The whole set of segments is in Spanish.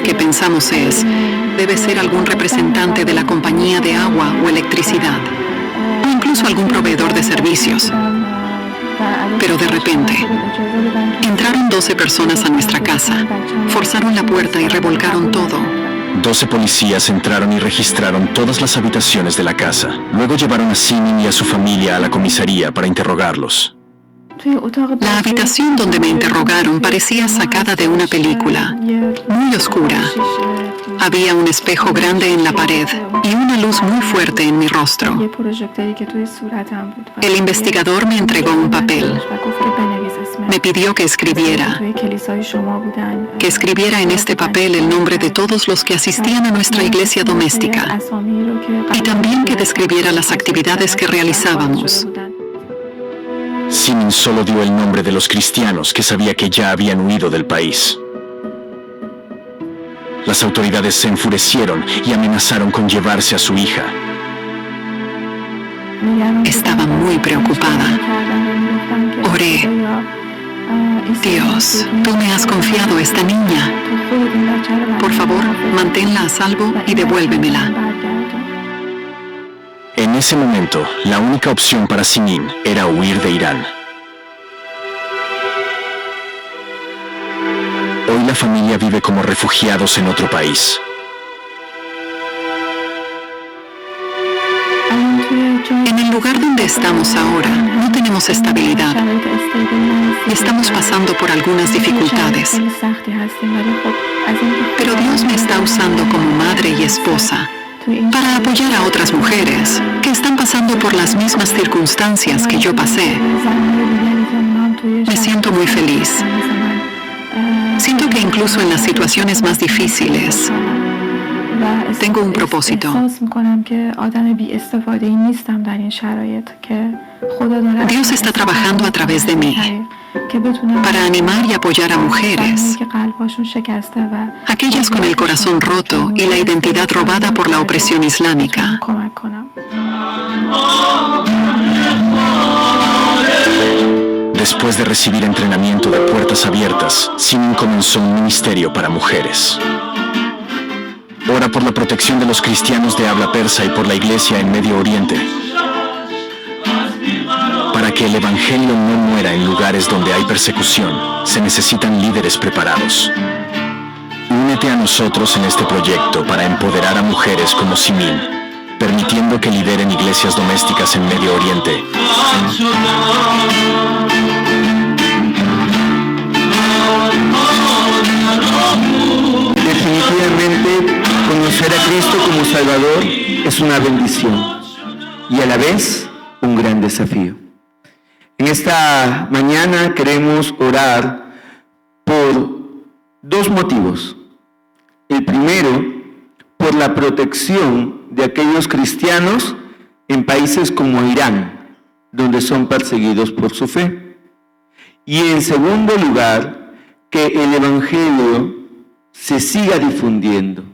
que pensamos es, debe ser algún representante de la compañía de agua o electricidad, o incluso algún proveedor de servicios. Pero de repente, entraron 12 personas a nuestra casa, forzaron la puerta y revolcaron todo. 12 policías entraron y registraron todas las habitaciones de la casa. Luego llevaron a Simin y a su familia a la comisaría para interrogarlos. La habitación donde me interrogaron parecía sacada de una película, muy oscura. Había un espejo grande en la pared y una luz muy fuerte en mi rostro. El investigador me entregó un papel. Me pidió que escribiera en este papel el nombre de todos los que asistían a nuestra iglesia doméstica y también que describiera las actividades que realizábamos. Simin solo dio el nombre de los cristianos que sabía que ya habían huido del país. Las autoridades se enfurecieron y amenazaron con llevarse a su hija. Estaba muy preocupada. Oré. Dios, tú me has confiado esta niña. Por favor, manténla a salvo y devuélvemela. En ese momento, la única opción para Simin era huir de Irán. Hoy la familia vive como refugiados en otro país. En el lugar donde estamos ahora, no tenemos estabilidad. Estamos pasando por algunas dificultades. Pero Dios me está usando como madre y esposa para apoyar a otras mujeres que están pasando por las mismas circunstancias que yo pasé. Me siento muy feliz. Siento que incluso en las situaciones más difíciles, tengo un propósito. Dios está trabajando a través de mí para animar y apoyar a mujeres, aquellas con el corazón roto y la identidad robada por la opresión islámica. Después de recibir entrenamiento de puertas abiertas, Simin comenzó un ministerio para mujeres. Ora por la protección de los cristianos de habla persa y por la iglesia en Medio Oriente, para que el evangelio no muera en lugares donde hay persecución. Se necesitan líderes preparados. Únete a nosotros en este proyecto para empoderar a mujeres como Simin, permitiendo que lideren iglesias domésticas en Medio Oriente. Definitivamente, conocer a Cristo como Salvador es una bendición y a la vez un gran desafío. En esta mañana queremos orar por dos motivos. El primero, por la protección de aquellos cristianos en países como Irán, donde son perseguidos por su fe. Y en segundo lugar, que el Evangelio se siga difundiendo,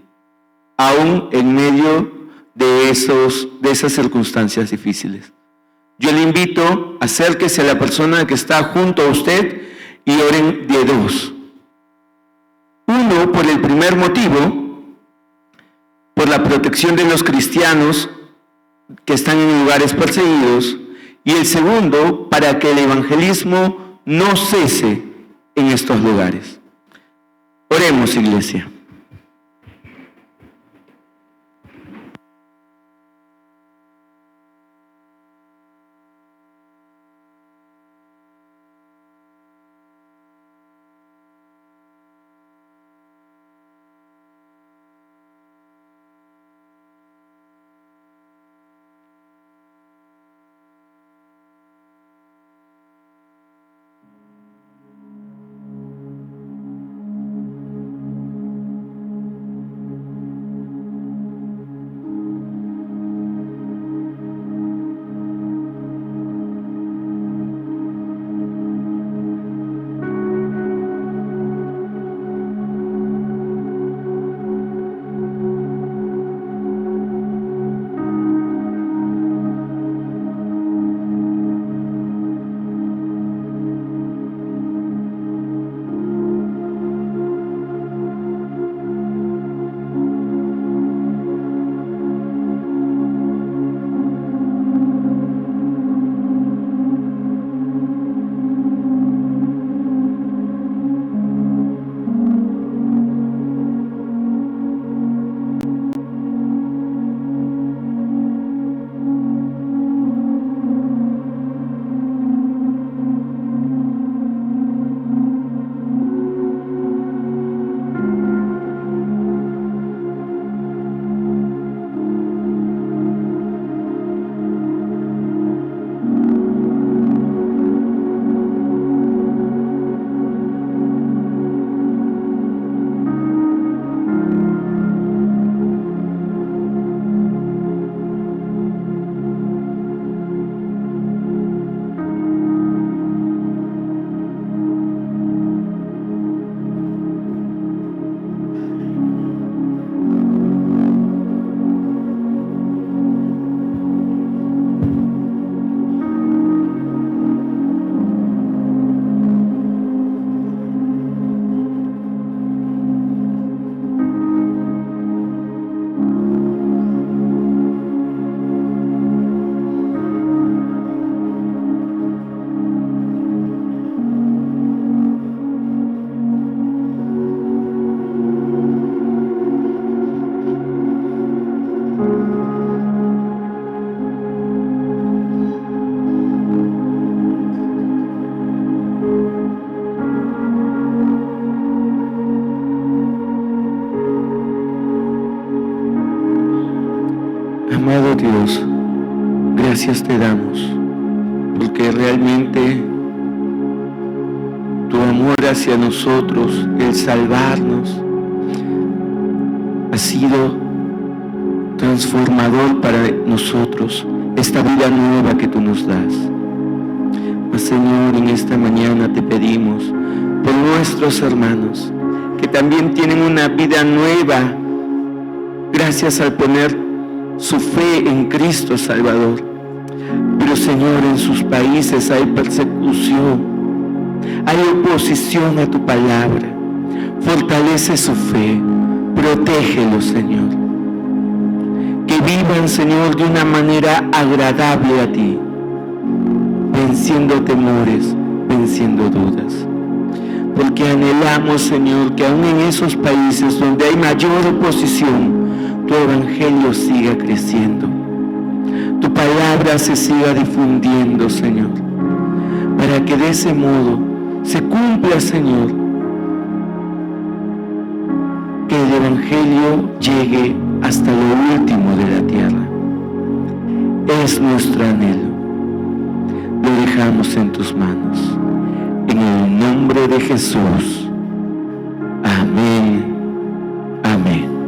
aún en medio de esas circunstancias difíciles. Yo le invito, acérquese a la persona que está junto a usted y oren de dos. Uno, por el primer motivo, por la protección de los cristianos que están en lugares perseguidos, y el segundo, para que el evangelismo no cese en estos lugares. Oremos, iglesia. Amado Dios, gracias te damos, porque realmente tu amor hacia nosotros, el salvarnos, ha sido transformador para nosotros, esta vida nueva que tú nos das. Mas, Señor, en esta mañana te pedimos por nuestros hermanos que también tienen una vida nueva gracias al poner su fe en Cristo Salvador. Pero, Señor, en sus países hay persecución, hay oposición a tu palabra. Fortalece su fe, protégelos, Señor. Que vivan, Señor, de una manera agradable a ti, venciendo temores, venciendo dudas. Porque anhelamos, Señor, que aún en esos países donde hay mayor oposición, tu evangelio siga creciendo, tu palabra se siga difundiendo, Señor, para que de ese modo se cumpla, Señor, que el evangelio llegue hasta lo último de la tierra. Es nuestro anhelo. Lo dejamos en tus manos. En el nombre de Jesús. Amén. Amén.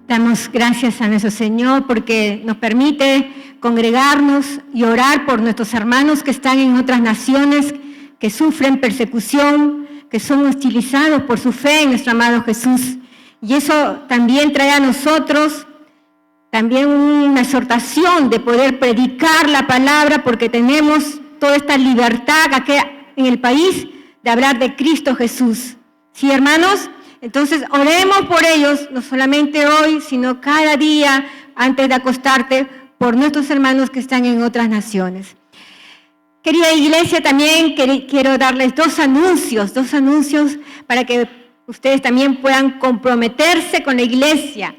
Damos gracias a nuestro Señor porque nos permite congregarnos y orar por nuestros hermanos que están en otras naciones, que sufren persecución, que son hostilizados por su fe en nuestro amado Jesús. Y eso también trae a nosotros también una exhortación de poder predicar la palabra, porque tenemos toda esta libertad aquí en el país de hablar de Cristo Jesús. ¿Sí, hermanos? Entonces, oremos por ellos, no solamente hoy, sino cada día antes de acostarte, por nuestros hermanos que están en otras naciones. Querida iglesia, también quiero darles dos anuncios para que ustedes también puedan comprometerse con la iglesia.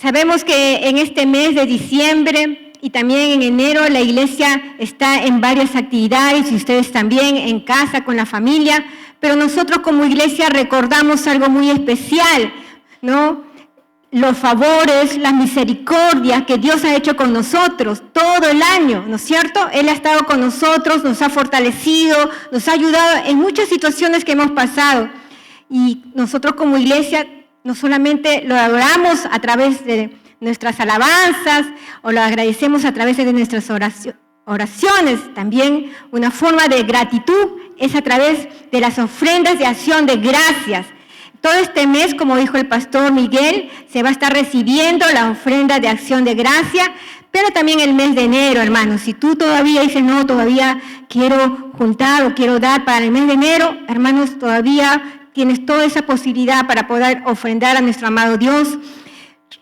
Sabemos que en este mes de diciembre y también en enero la iglesia está en varias actividades y ustedes también en casa con la familia, pero nosotros como iglesia recordamos algo muy especial, ¿no? Los favores, las misericordias que Dios ha hecho con nosotros todo el año, ¿no es cierto? Él ha estado con nosotros, nos ha fortalecido, nos ha ayudado en muchas situaciones que hemos pasado. Y nosotros como iglesia no solamente lo adoramos a través de nuestras alabanzas o lo agradecemos a través de nuestras oraciones, también una forma de gratitud es a través de las ofrendas de acción de gracias. Todo este mes, como dijo el pastor Miguel, se va a estar recibiendo la ofrenda de acción de gracia, pero también el mes de enero, hermanos. Si tú todavía dices, no, todavía quiero juntar o quiero dar para el mes de enero, hermanos, todavía tienes toda esa posibilidad para poder ofrendar a nuestro amado Dios.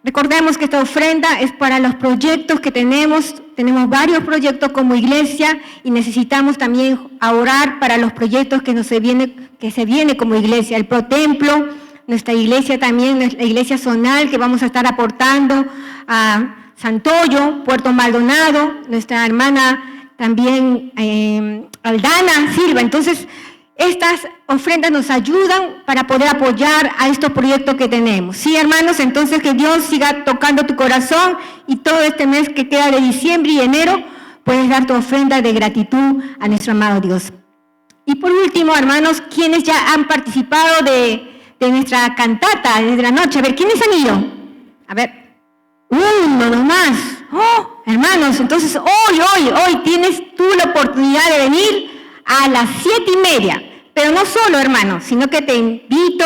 Recordemos que esta ofrenda es para los proyectos que tenemos varios proyectos como iglesia y necesitamos también orar para los proyectos que se viene como iglesia. El ProTemplo, nuestra iglesia también, la iglesia zonal que vamos a estar aportando a Santoyo, Puerto Maldonado, nuestra hermana también Aldana Silva. Entonces, estas ofrendas nos ayudan para poder apoyar a estos proyectos que tenemos. Sí, hermanos, entonces que Dios siga tocando tu corazón y todo este mes que queda de diciembre y enero puedes dar tu ofrenda de gratitud a nuestro amado Dios. Y por último, hermanos, quienes ya han participado de nuestra cantata desde la noche. A ver, ¿quiénes han ido? A ver, uno nomás. Oh, hermanos, entonces hoy tienes tú la oportunidad de venir a las 7:30, pero no solo, hermano, sino que te invito,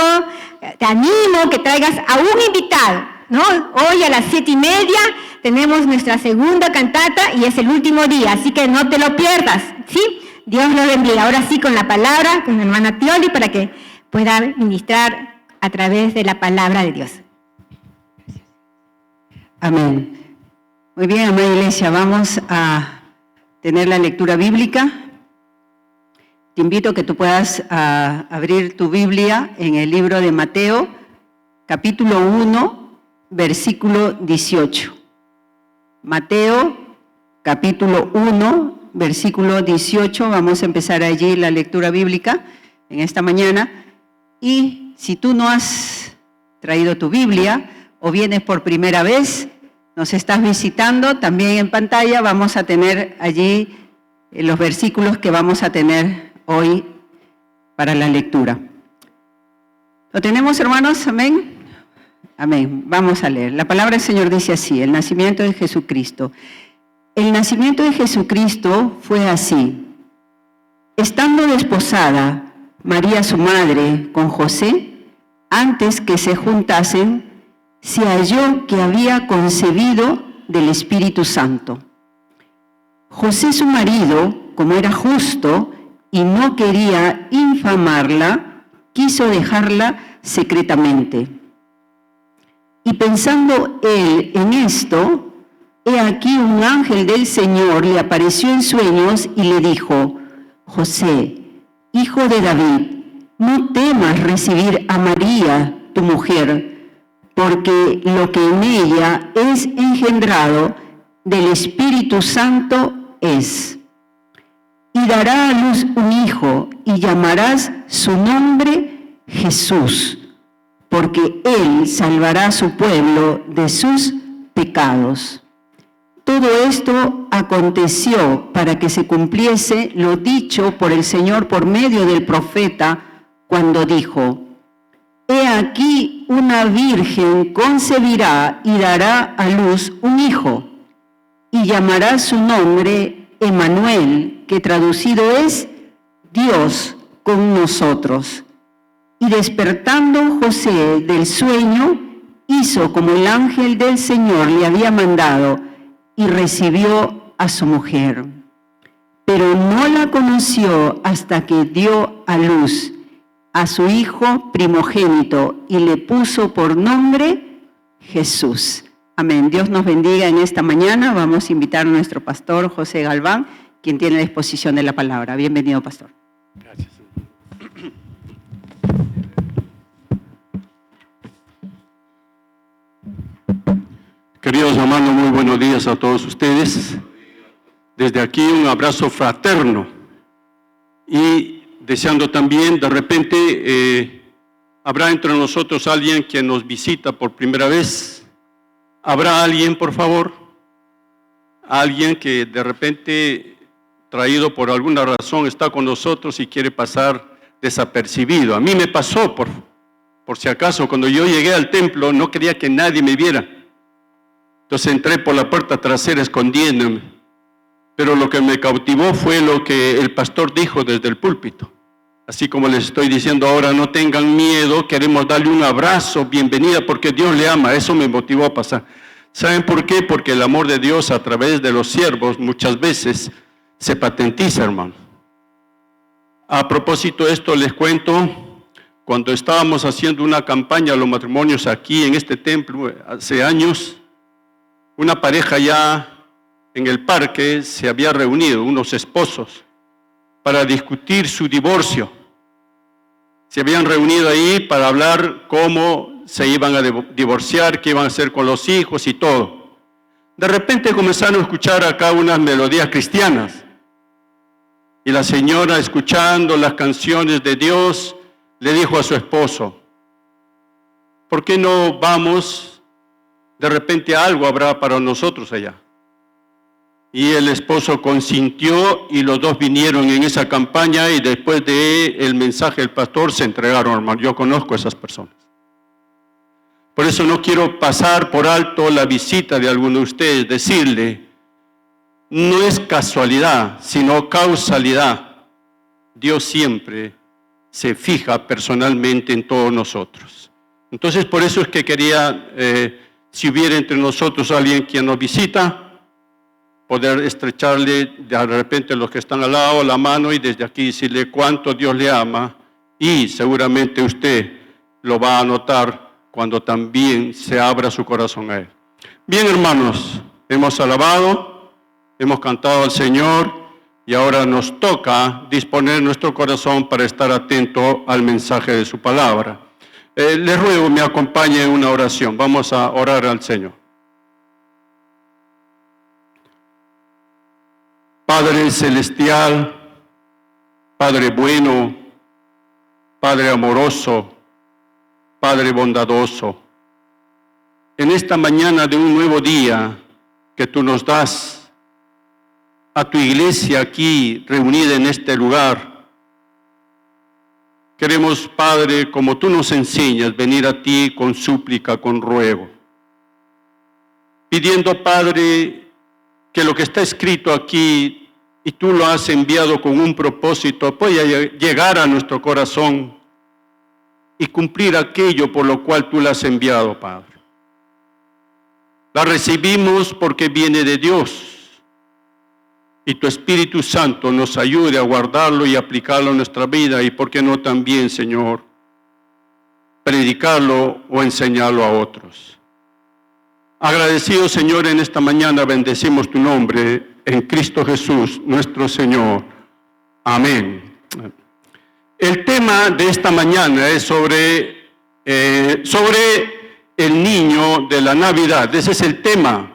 te animo que traigas a un invitado, ¿no? Hoy a las 7:30 tenemos nuestra segunda cantata y es el último día, así que no te lo pierdas, ¿sí? Dios lo bendiga. Ahora sí, con la palabra, con la hermana Tioli, para que pueda ministrar a través de la palabra de Dios. Amén. Muy bien, amada iglesia, vamos a tener la lectura bíblica. Te invito a que tú puedas abrir tu Biblia en el libro de Mateo, capítulo 1, versículo 18. Mateo, capítulo 1, versículo 18. Vamos a empezar allí la lectura bíblica en esta mañana. Y si tú no has traído tu Biblia o vienes por primera vez, nos estás visitando, también en pantalla vamos a tener allí los versículos que vamos a tener hoy para la lectura. ¿Lo tenemos, hermanos? Amén. Amén. Vamos a leer. La palabra del Señor dice así: el nacimiento de Jesucristo. El nacimiento de Jesucristo fue así. Estando desposada María su madre con José, antes que se juntasen, se halló que había concebido del Espíritu Santo. José su marido, como era justo y no quería infamarla, quiso dejarla secretamente. Y pensando él en esto, he aquí un ángel del Señor le apareció en sueños y le dijo: José, hijo de David, no temas recibir a María, tu mujer, porque lo que en ella es engendrado del Espíritu Santo es. Y dará a luz un hijo, y llamarás su nombre Jesús, porque él salvará a su pueblo de sus pecados. Todo esto aconteció para que se cumpliese lo dicho por el Señor por medio del profeta, cuando dijo: He aquí una virgen concebirá y dará a luz un hijo, y llamará su nombre Emmanuel, que traducido es Dios con nosotros. Y despertando José del sueño, hizo como el ángel del Señor le había mandado, y recibió a su mujer. Pero no la conoció hasta que dio a luz a su hijo primogénito y le puso por nombre Jesús. Amén. Dios nos bendiga en esta mañana. Vamos a invitar a nuestro pastor José Galván, quien tiene la exposición de la palabra. Bienvenido, pastor. Gracias. Queridos hermanos, muy buenos días a todos ustedes. Desde aquí un abrazo fraterno y deseando también, de repente, habrá entre nosotros alguien que nos visita por primera vez. ¿Habrá alguien, por favor? Alguien que de repente, traído por alguna razón, está con nosotros y quiere pasar desapercibido. A mí me pasó, por si acaso, cuando yo llegué al templo, no quería que nadie me viera. Entonces entré por la puerta trasera escondiéndome. Pero lo que me cautivó fue lo que el pastor dijo desde el púlpito. Así como les estoy diciendo ahora, no tengan miedo, queremos darle un abrazo, bienvenida, porque Dios le ama. Eso me motivó a pasar. ¿Saben por qué? Porque el amor de Dios a través de los siervos muchas veces se patentiza, hermano. A propósito de esto les cuento, cuando estábamos haciendo una campaña a los matrimonios aquí en este templo hace años, una pareja ya en el parque se había reunido, unos esposos, para discutir su divorcio. Se habían reunido ahí para hablar cómo se iban a divorciar, qué iban a hacer con los hijos y todo. De repente comenzaron a escuchar acá unas melodías cristianas. Y la señora, escuchando las canciones de Dios, le dijo a su esposo: ¿por qué no vamos? De repente algo habrá para nosotros allá. Y el esposo consintió y los dos vinieron en esa campaña y después del mensaje del pastor se entregaron, hermano. Yo conozco a esas personas. Por eso no quiero pasar por alto la visita de alguno de ustedes, decirle, no es casualidad, sino causalidad. Dios siempre se fija personalmente en todos nosotros. Entonces, por eso es que quería, si hubiera entre nosotros alguien quien nos visita, poder estrecharle de repente los que están al lado la mano y desde aquí decirle cuánto Dios le ama, y seguramente usted lo va a notar cuando también se abra su corazón a Él. Bien, hermanos, hemos alabado, hemos cantado al Señor y ahora nos toca disponer nuestro corazón para estar atento al mensaje de su palabra. Les ruego me acompañe en una oración. Vamos a orar al Señor. Padre celestial, Padre bueno, Padre amoroso, Padre bondadoso, en esta mañana de un nuevo día que tú nos das a tu iglesia aquí reunida en este lugar, queremos, Padre, como tú nos enseñas, venir a ti con súplica, con ruego, pidiendo, Padre, que lo que está escrito aquí y tú lo has enviado con un propósito, pueda llegar a nuestro corazón y cumplir aquello por lo cual tú lo has enviado, Padre. La recibimos porque viene de Dios y tu Espíritu Santo nos ayude a guardarlo y aplicarlo en nuestra vida y, ¿por qué no también, Señor, predicarlo o enseñarlo a otros? Agradecido, Señor, en esta mañana bendecimos tu nombre en Cristo Jesús, nuestro Señor. Amén. El tema de esta mañana es sobre el niño de la Navidad. Ese es el tema,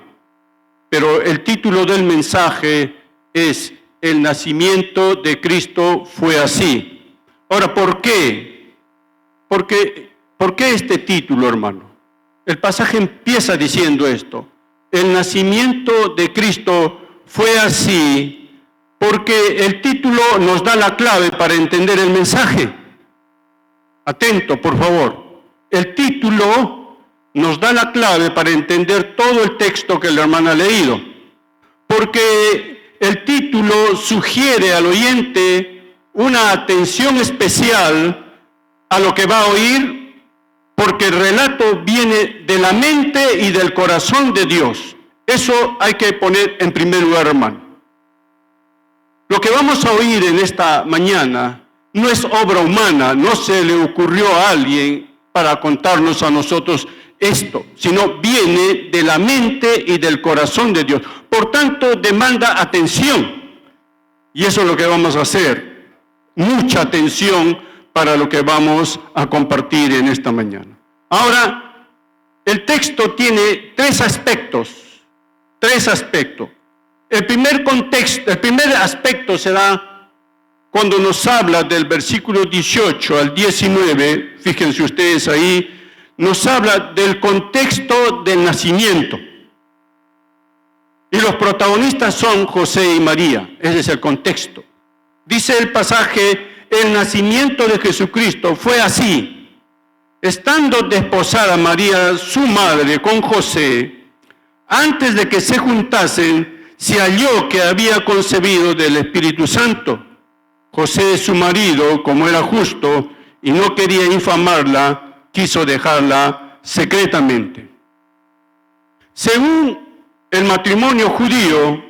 pero el título del mensaje es El nacimiento de Cristo fue así. Ahora, ¿por qué? ¿Por qué este título, hermano? El pasaje empieza diciendo esto: el nacimiento de Cristo fue así, porque el título nos da la clave para entender el mensaje. Atento, por favor. El título nos da la clave para entender todo el texto que la hermana ha leído, porque el título sugiere al oyente una atención especial a lo que va a oír, porque el relato viene de la mente y del corazón de Dios. Eso hay que poner en primer lugar, hermano. Lo que vamos a oír en esta mañana no es obra humana, no se le ocurrió a alguien para contarnos a nosotros esto, sino viene de la mente y del corazón de Dios. Por tanto, demanda atención. Y eso es lo que vamos a hacer. Mucha atención para lo que vamos a compartir en esta mañana. Ahora, el texto tiene tres aspectos. El primer aspecto se da cuando nos habla del versículo 18 al 19, fíjense ustedes ahí, nos habla del contexto del nacimiento. Y los protagonistas son José y María, ese es el contexto. Dice el pasaje: el nacimiento de Jesucristo fue así. Estando desposada María, su madre, con José, antes de que se juntasen, se halló que había concebido del Espíritu Santo. José, su marido, como era justo y no quería infamarla, quiso dejarla secretamente. Según el matrimonio judío,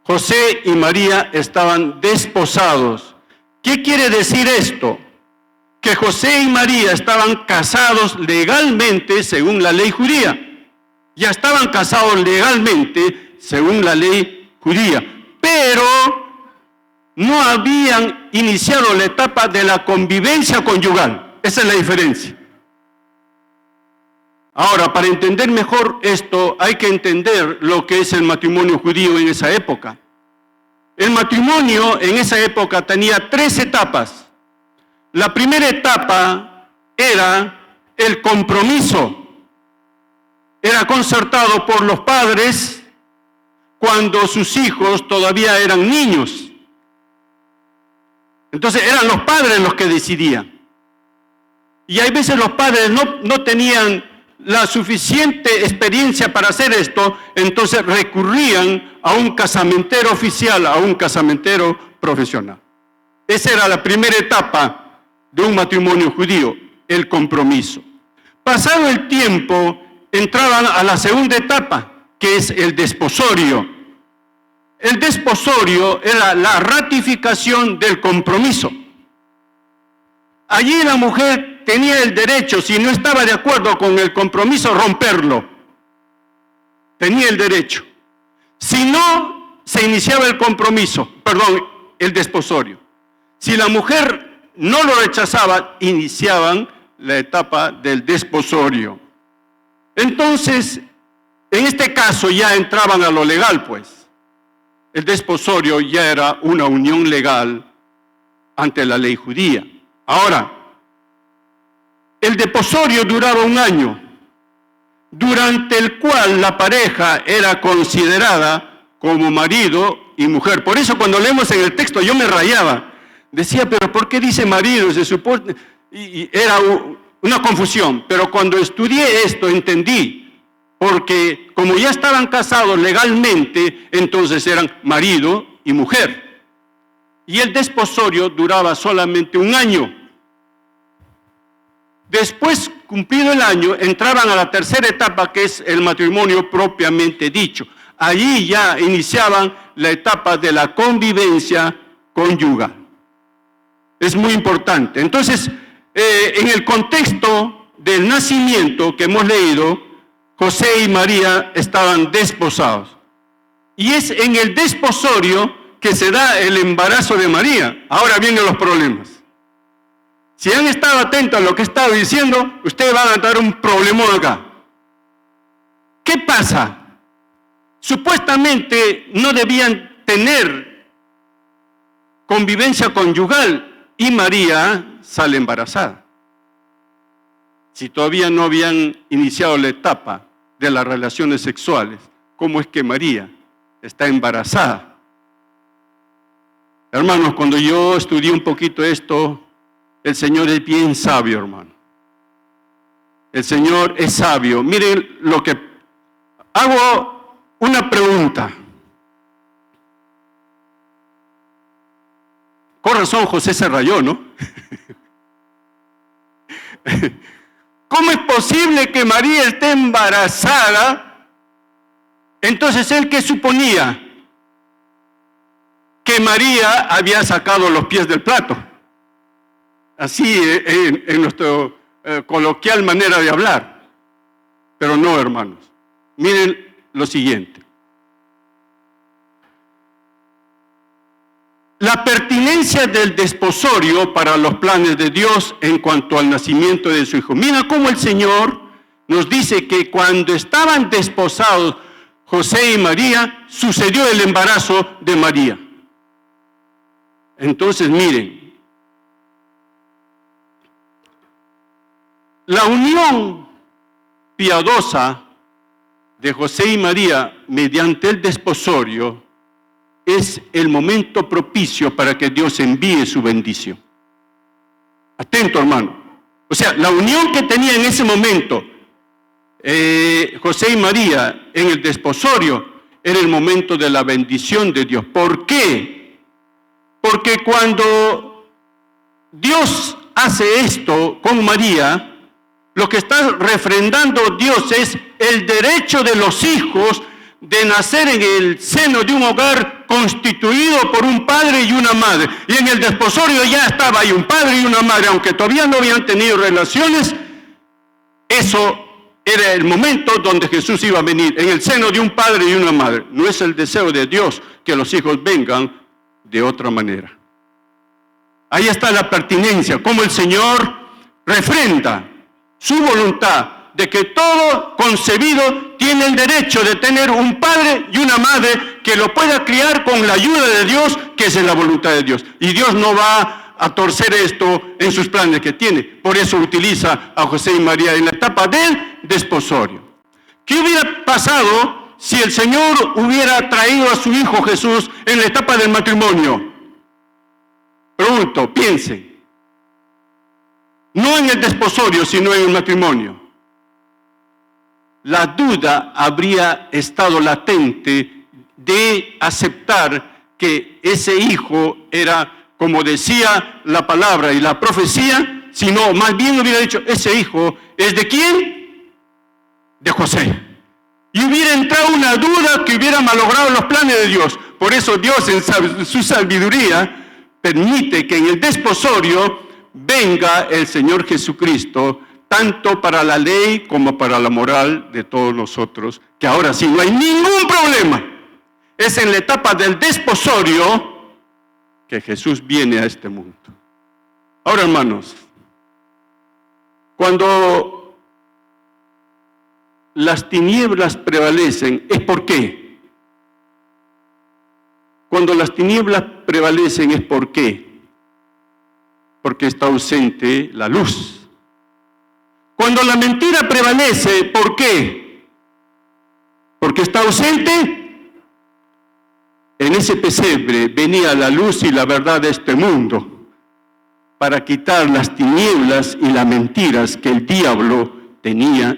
José y María estaban desposados. ¿Qué quiere decir esto? Que José y María estaban casados legalmente según la ley judía. Ya estaban casados legalmente según la ley judía, pero no habían iniciado la etapa de la convivencia conyugal. Esa es la diferencia. Ahora, para entender mejor esto, hay que entender lo que es el matrimonio judío en esa época. El matrimonio en esa época tenía 3 etapas. La primera etapa era el compromiso. Era concertado por los padres cuando sus hijos todavía eran niños. Entonces eran los padres los que decidían. Y hay veces los padres no tenían la suficiente experiencia para hacer esto, entonces recurrían a un casamentero oficial, a un casamentero profesional. Esa era la primera etapa de un matrimonio judío, el compromiso. Pasado el tiempo, entraban a la segunda etapa, que es el desposorio. El desposorio era la ratificación del compromiso. Allí la mujer tenía el derecho, si no estaba de acuerdo con el compromiso, romperlo. Tenía el derecho. Si no, se iniciaba el desposorio. Si la mujer no lo rechazaba, iniciaban la etapa del desposorio. Entonces, en este caso ya entraban a lo legal, pues. El desposorio ya era una unión legal ante la ley judía. Ahora, el desposorio duraba 1 año, durante el cual la pareja era considerada como marido y mujer. Por eso cuando leemos en el texto yo me rayaba. Decía, pero ¿por qué dice marido? Se supone... Y era una confusión. Pero cuando estudié esto entendí. Porque como ya estaban casados legalmente, entonces eran marido y mujer. Y el desposorio duraba solamente 1 año. Después, cumplido el año, entraban a la tercera etapa, que es el matrimonio propiamente dicho. Allí ya iniciaban la etapa de la convivencia conyugal. Es muy importante. Entonces, en el contexto del nacimiento que hemos leído, José y María estaban desposados. Y es en el desposorio que se da el embarazo de María. Ahora vienen los problemas. Si han estado atentos a lo que he estado diciendo, ustedes van a dar un problemón acá. ¿Qué pasa? Supuestamente no debían tener convivencia conyugal y María sale embarazada. Si todavía no habían iniciado la etapa de las relaciones sexuales, ¿cómo es que María está embarazada? Hermanos, cuando yo estudié un poquito esto, el Señor es bien sabio, hermano. El Señor es sabio. Miren lo que hago una pregunta. Con razón José se rayó, ¿no? ¿Cómo es posible que María esté embarazada? Entonces, ¿él qué suponía? Que María había sacado los pies del plato. Así en nuestra coloquial manera de hablar. Pero no, hermanos. Miren lo siguiente. La pertinencia del desposorio para los planes de Dios en cuanto al nacimiento de su hijo. Mira cómo el Señor nos dice que cuando estaban desposados José y María, sucedió el embarazo de María. Entonces, miren, la unión piadosa de José y María mediante el desposorio es el momento propicio para que Dios envíe su bendición. Atento, hermano. O sea, la unión que tenía en ese momento José y María en el desposorio era el momento de la bendición de Dios. ¿Por qué? Porque cuando Dios hace esto con María, lo que está refrendando Dios es el derecho de los hijos de nacer en el seno de un hogar constituido por un padre y una madre. Y en el desposorio ya estaba ahí un padre y una madre, aunque todavía no habían tenido relaciones. Eso era el momento donde Jesús iba a venir, en el seno de un padre y una madre. No es el deseo de Dios que los hijos vengan de otra manera. Ahí está la pertinencia, cómo el Señor refrenda su voluntad de que todo concebido tiene el derecho de tener un padre y una madre que lo pueda criar con la ayuda de Dios, que es en la voluntad de Dios. Y Dios no va a torcer esto en sus planes que tiene. Por eso utiliza a José y María en la etapa del desposorio. ¿Qué hubiera pasado si el Señor hubiera traído a su hijo Jesús en la etapa del matrimonio? Pregunto, piensen. No en el desposorio, sino en el matrimonio. La duda habría estado latente de aceptar que ese hijo era, como decía la palabra y la profecía, sino más bien hubiera dicho, ese hijo es ¿de quién? De José. Y hubiera entrado una duda que hubiera malogrado los planes de Dios. Por eso Dios en su sabiduría permite que en el desposorio venga el Señor Jesucristo, tanto para la ley como para la moral de todos nosotros, que ahora sí no hay ningún problema. Es en la etapa del desposorio que Jesús viene a este mundo. Ahora, hermanos, cuando las tinieblas prevalecen, ¿es por qué? Cuando las tinieblas prevalecen, ¿es por qué? Porque está ausente la luz. Cuando la mentira prevalece, ¿por qué? Porque está ausente. En ese pesebre venía la luz y la verdad de este mundo para quitar las tinieblas y las mentiras que el diablo tenía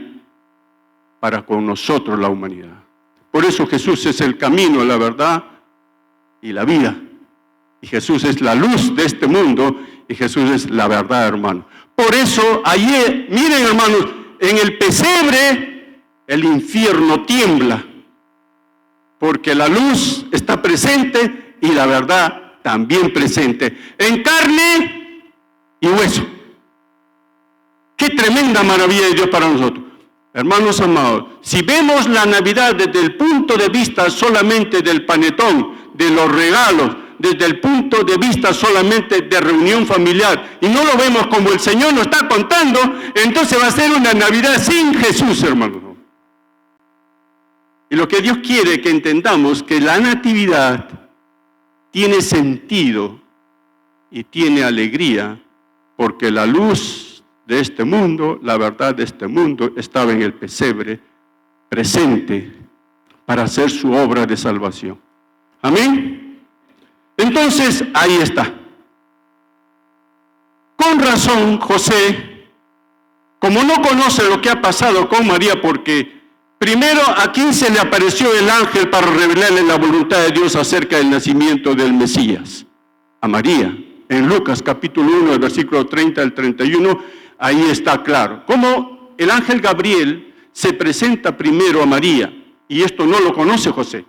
para con nosotros, la humanidad. Por eso Jesús es el camino, la verdad y la vida. Y Jesús es la luz de este mundo y Jesús es la verdad, hermano. Por eso ayer, miren hermanos, en el pesebre el infierno tiembla, porque la luz está presente y la verdad también presente, en carne y hueso. Qué tremenda maravilla de Dios para nosotros. Hermanos amados, si vemos la Navidad desde el punto de vista solamente del panetón, de los regalos, desde el punto de vista solamente de reunión familiar, y no lo vemos como el Señor nos está contando, entonces va a ser una Navidad sin Jesús, hermanos. Y lo que Dios quiere que entendamos, que la natividad tiene sentido y tiene alegría, porque la luz de este mundo, la verdad de este mundo, estaba en el pesebre, presente, para hacer su obra de salvación. Amén. Entonces, ahí está. Con razón, José, como no conoce lo que ha pasado con María, porque primero a quién se le apareció el ángel para revelarle la voluntad de Dios acerca del nacimiento del Mesías, a María. En Lucas capítulo 1, el versículo 30 al 31, ahí está claro. Cómo el ángel Gabriel se presenta primero a María, y esto no lo conoce José.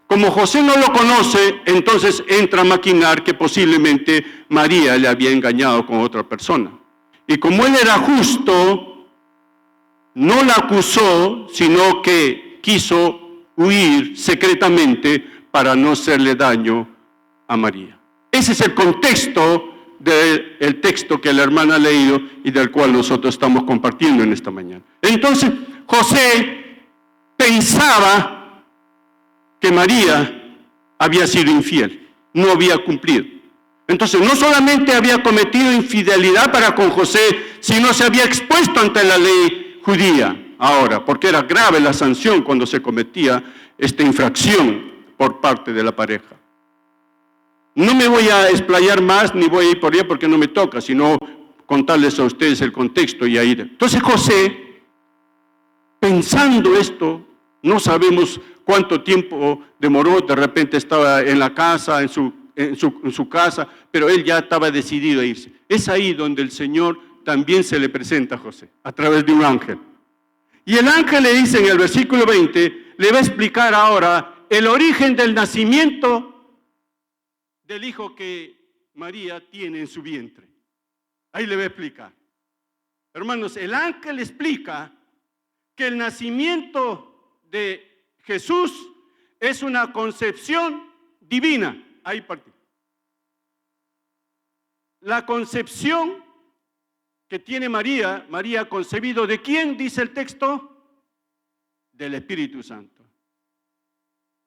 Como José no lo conoce, entonces entra a maquinar que posiblemente María le había engañado con otra persona. Y como él era justo, no la acusó, sino que quiso huir secretamente para no hacerle daño a María. Ese es el contexto del texto que la hermana ha leído y del cual nosotros estamos compartiendo en esta mañana. Entonces, José pensaba que María había sido infiel, no había cumplido. Entonces, no solamente había cometido infidelidad para con José, sino se había expuesto ante la ley judía. Ahora, porque era grave la sanción cuando se cometía esta infracción por parte de la pareja. No me voy a explayar más, ni voy a ir por allá porque no me toca, sino contarles a ustedes el contexto y ahí. Entonces José, pensando esto, no sabemos cuánto tiempo demoró, de repente estaba en la casa, en su casa, pero él ya estaba decidido a irse. Es ahí donde el Señor también se le presenta a José, a través de un ángel. Y el ángel le dice en el versículo 20, le va a explicar ahora el origen del nacimiento del hijo que María tiene en su vientre. Ahí le va a explicar. Hermanos, el ángel explica que el nacimiento de Jesús es una concepción divina. Ahí partí. La concepción que tiene María, María concebido ¿de quién? Dice el texto, del Espíritu Santo.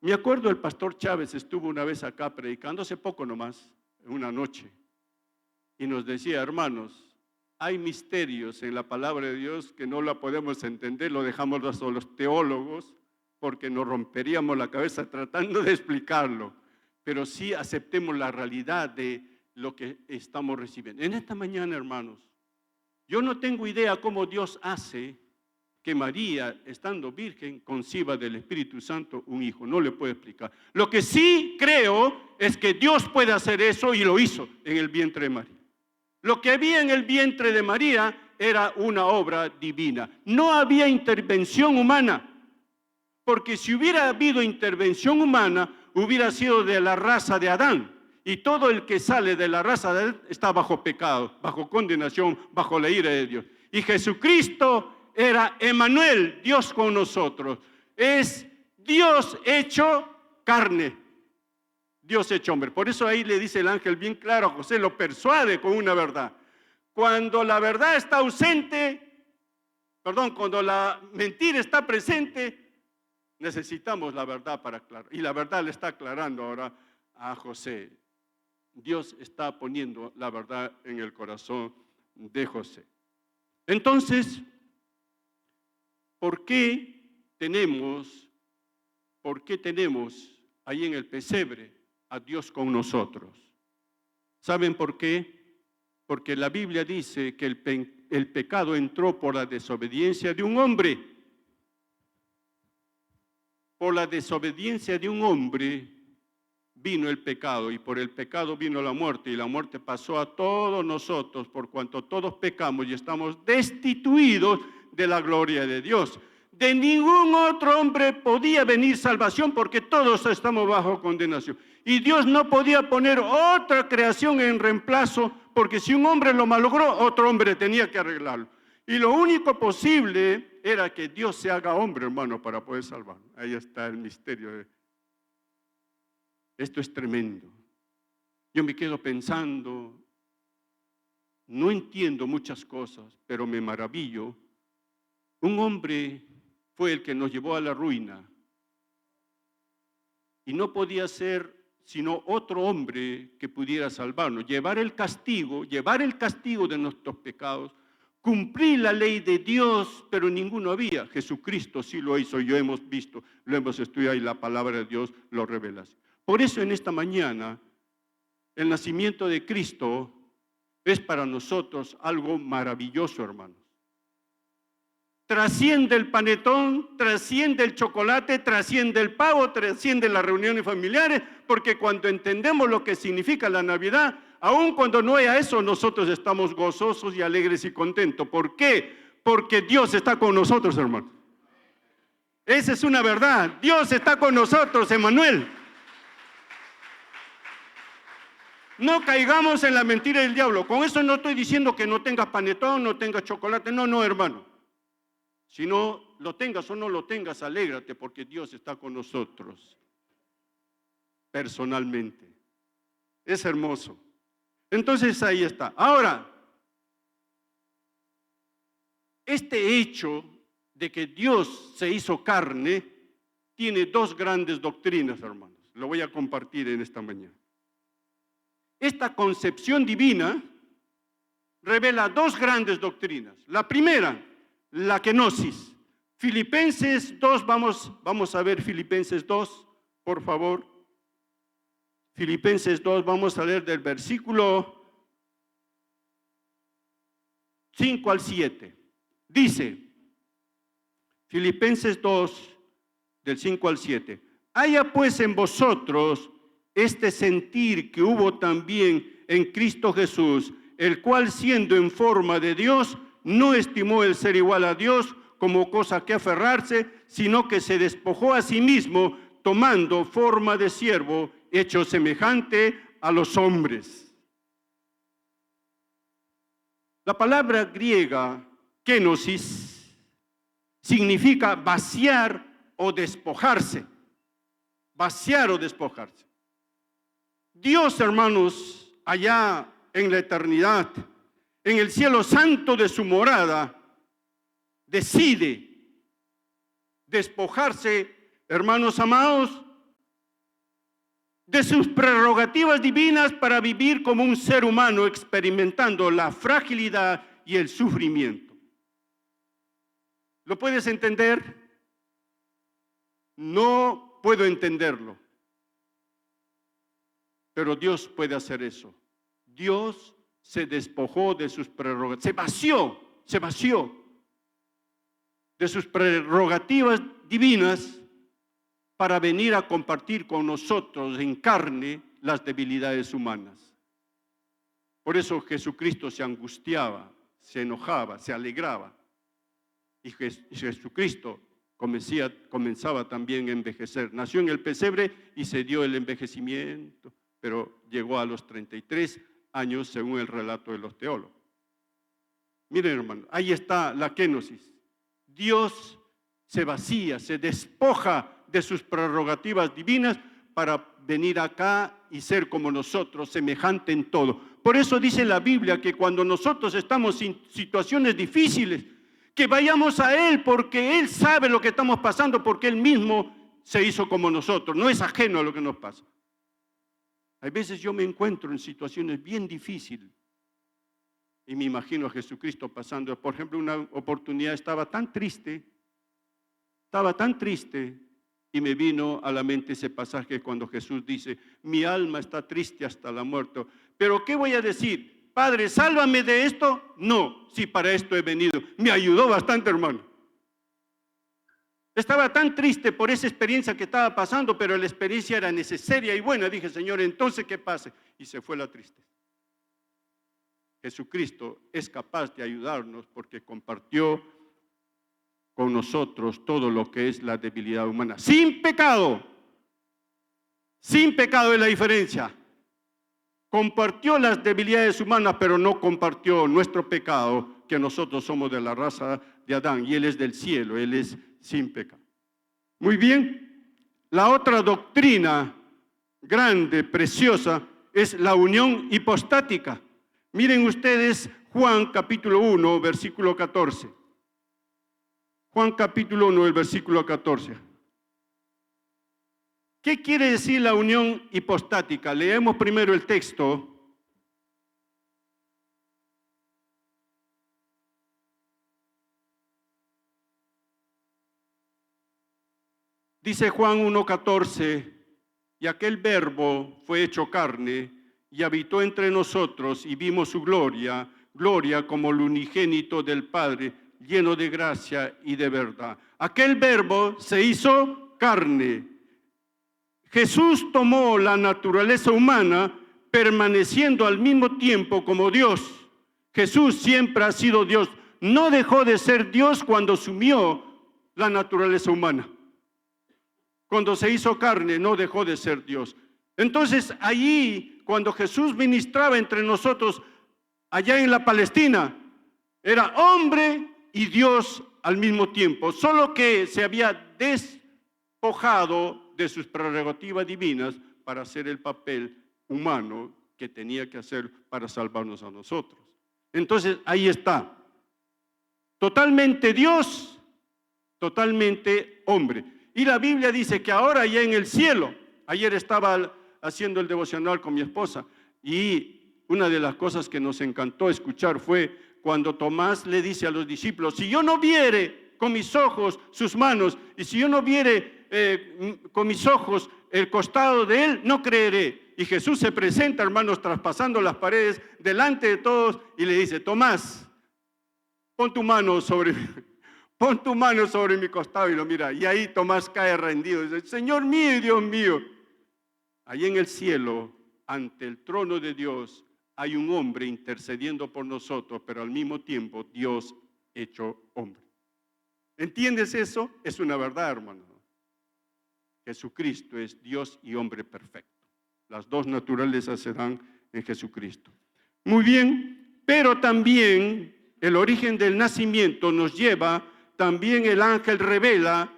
Me acuerdo el pastor Chávez estuvo una vez acá predicando, hace poco nomás, una noche, y nos decía, hermanos, hay misterios en la palabra de Dios que no la podemos entender, lo dejamos a los teólogos, porque nos romperíamos la cabeza tratando de explicarlo, pero sí aceptemos la realidad de lo que estamos recibiendo. En esta mañana, hermanos, yo no tengo idea cómo Dios hace que María, estando virgen, conciba del Espíritu Santo un hijo. No le puedo explicar. Lo que sí creo es que Dios puede hacer eso y lo hizo en el vientre de María. Lo que había en el vientre de María era una obra divina. No había intervención humana, porque si hubiera habido intervención humana, hubiera sido de la raza de Adán. Y todo el que sale de la raza de Adán está bajo pecado, bajo condenación, bajo la ira de Dios. Y Jesucristo era Emmanuel, Dios con nosotros. Es Dios hecho carne, Dios hecho hombre. Por eso ahí le dice el ángel bien claro a José, lo persuade con una verdad. Cuando la verdad está ausente, cuando la mentira está presente, necesitamos la verdad para aclarar. Y la verdad le está aclarando ahora a José. Dios está poniendo la verdad en el corazón de José. Entonces, ¿por qué tenemos ahí en el pesebre a Dios con nosotros? ¿Saben por qué? Porque la Biblia dice que el pecado entró por la desobediencia de un hombre. Por la desobediencia de un hombre vino el pecado, y por el pecado vino la muerte, y la muerte pasó a todos nosotros, por cuanto todos pecamos y estamos destituidos de la gloria de Dios. De ningún otro hombre podía venir salvación, porque todos estamos bajo condenación. Y Dios no podía poner otra creación en reemplazo, porque si un hombre lo malogró, otro hombre tenía que arreglarlo. Y lo único posible era que Dios se haga hombre, hermano, para poder salvarnos. Ahí está el misterio. Esto es tremendo. Yo me quedo pensando, no entiendo muchas cosas, pero me maravillo. Un hombre fue el que nos llevó a la ruina, y no podía ser sino otro hombre que pudiera salvarnos, llevar el castigo de nuestros pecados, cumplir la ley de Dios, pero ninguno había. Jesucristo sí lo hizo, yo hemos visto, lo hemos estudiado, y la palabra de Dios lo revela. Por eso en esta mañana, el nacimiento de Cristo es para nosotros algo maravilloso, hermanos. Trasciende el panetón, trasciende el chocolate, trasciende el pavo, trasciende las reuniones familiares, porque cuando entendemos lo que significa la Navidad, aun cuando no haya eso, nosotros estamos gozosos y alegres y contentos. ¿Por qué? Porque Dios está con nosotros, hermanos. Esa es una verdad. Dios está con nosotros, Emmanuel. No caigamos en la mentira del diablo. Con eso no estoy diciendo que no tengas panetón, no tengas chocolate. No, hermano. Si no lo tengas o no lo tengas, alégrate, porque Dios está con nosotros personalmente. Es hermoso. Entonces ahí está. Ahora, este hecho de que Dios se hizo carne tiene dos grandes doctrinas, hermanos. Lo voy a compartir en esta mañana. Esta concepción divina revela dos grandes doctrinas. La primera, la kenosis. Filipenses 2, vamos a ver Filipenses 2, por favor. Filipenses 2, vamos a leer del versículo 5 al 7. Dice, Filipenses 2, del 5 al 7. Haya pues en vosotros este sentir que hubo también en Cristo Jesús, el cual siendo en forma de Dios, no estimó el ser igual a Dios como cosa que aferrarse, sino que se despojó a sí mismo, tomando forma de siervo, hecho semejante a los hombres. La palabra griega kenosis significa vaciar o despojarse. Vaciar o despojarse. Dios, hermanos, allá en la eternidad, en el cielo santo de su morada, decide despojarse, hermanos amados, de sus prerrogativas divinas para vivir como un ser humano, experimentando la fragilidad y el sufrimiento. ¿Lo puedes entender? No puedo entenderlo, pero Dios puede hacer eso. Dios se despojó de sus prerrogativas, se vació de sus prerrogativas divinas para venir a compartir con nosotros en carne las debilidades humanas. Por eso Jesucristo se angustiaba, se enojaba, se alegraba. Y Jesucristo comenzaba también a envejecer. Nació en el pesebre y se dio el envejecimiento, pero llegó a los 33 años según el relato de los teólogos. Miren, hermano, ahí está la kenosis. Dios se vacía, se despoja de sus prerrogativas divinas para venir acá y ser como nosotros, semejante en todo. Por eso dice la Biblia que cuando nosotros estamos en situaciones difíciles, que vayamos a Él, porque Él sabe lo que estamos pasando, porque Él mismo se hizo como nosotros, no es ajeno a lo que nos pasa. Hay veces yo me encuentro en situaciones bien difíciles y me imagino a Jesucristo pasando. Por ejemplo, una oportunidad estaba tan triste, y me vino a la mente ese pasaje cuando Jesús dice, mi alma está triste hasta la muerte. Pero ¿qué voy a decir? Padre, sálvame de esto. No, si para esto he venido. Me ayudó bastante, hermano. Estaba tan triste por esa experiencia que estaba pasando, pero la experiencia era necesaria y buena. Dije, Señor, entonces ¿qué pase? Y se fue la tristeza. Jesucristo es capaz de ayudarnos porque compartió con nosotros todo lo que es la debilidad humana. Sin pecado. Sin pecado es la diferencia. Compartió las debilidades humanas, pero no compartió nuestro pecado, que nosotros somos de la raza de Adán y Él es del cielo, Él es sin pecado. Muy bien. La otra doctrina grande, preciosa, es la unión hipostática. Miren ustedes Juan capítulo 1, versículo 14. Juan capítulo 1, el versículo 14. ¿Qué quiere decir la unión hipostática? Leemos primero el texto. Dice Juan 1:14, y aquel verbo fue hecho carne y habitó entre nosotros y vimos su gloria, gloria como el unigénito del Padre, lleno de gracia y de verdad. Aquel verbo se hizo carne. Jesús tomó la naturaleza humana permaneciendo al mismo tiempo como Dios. Jesús siempre ha sido Dios. No dejó de ser Dios cuando asumió la naturaleza humana. Cuando se hizo carne, no dejó de ser Dios. Entonces, allí, cuando Jesús ministraba entre nosotros, allá en la Palestina, era hombre y Dios al mismo tiempo, solo que se había despojado de sus prerrogativas divinas para hacer el papel humano que tenía que hacer para salvarnos a nosotros. Entonces, ahí está. Totalmente Dios, totalmente hombre. Y la Biblia dice que ahora ya en el cielo, ayer estaba haciendo el devocional con mi esposa y una de las cosas que nos encantó escuchar fue cuando Tomás le dice a los discípulos, si yo no viere con mis ojos sus manos y si yo no viere con mis ojos el costado de él, no creeré. Y Jesús se presenta, hermanos, traspasando las paredes delante de todos y le dice, Tomás, pon tu mano sobre mi costado y lo mira. Y ahí Tomás cae rendido y dice, Señor mío y Dios mío. Allí en el cielo, ante el trono de Dios, hay un hombre intercediendo por nosotros, pero al mismo tiempo Dios hecho hombre. ¿Entiendes eso? Es una verdad, hermano. Jesucristo es Dios y hombre perfecto. Las dos naturalezas se dan en Jesucristo. Muy bien, pero también el origen del nacimiento nos lleva, también el ángel revela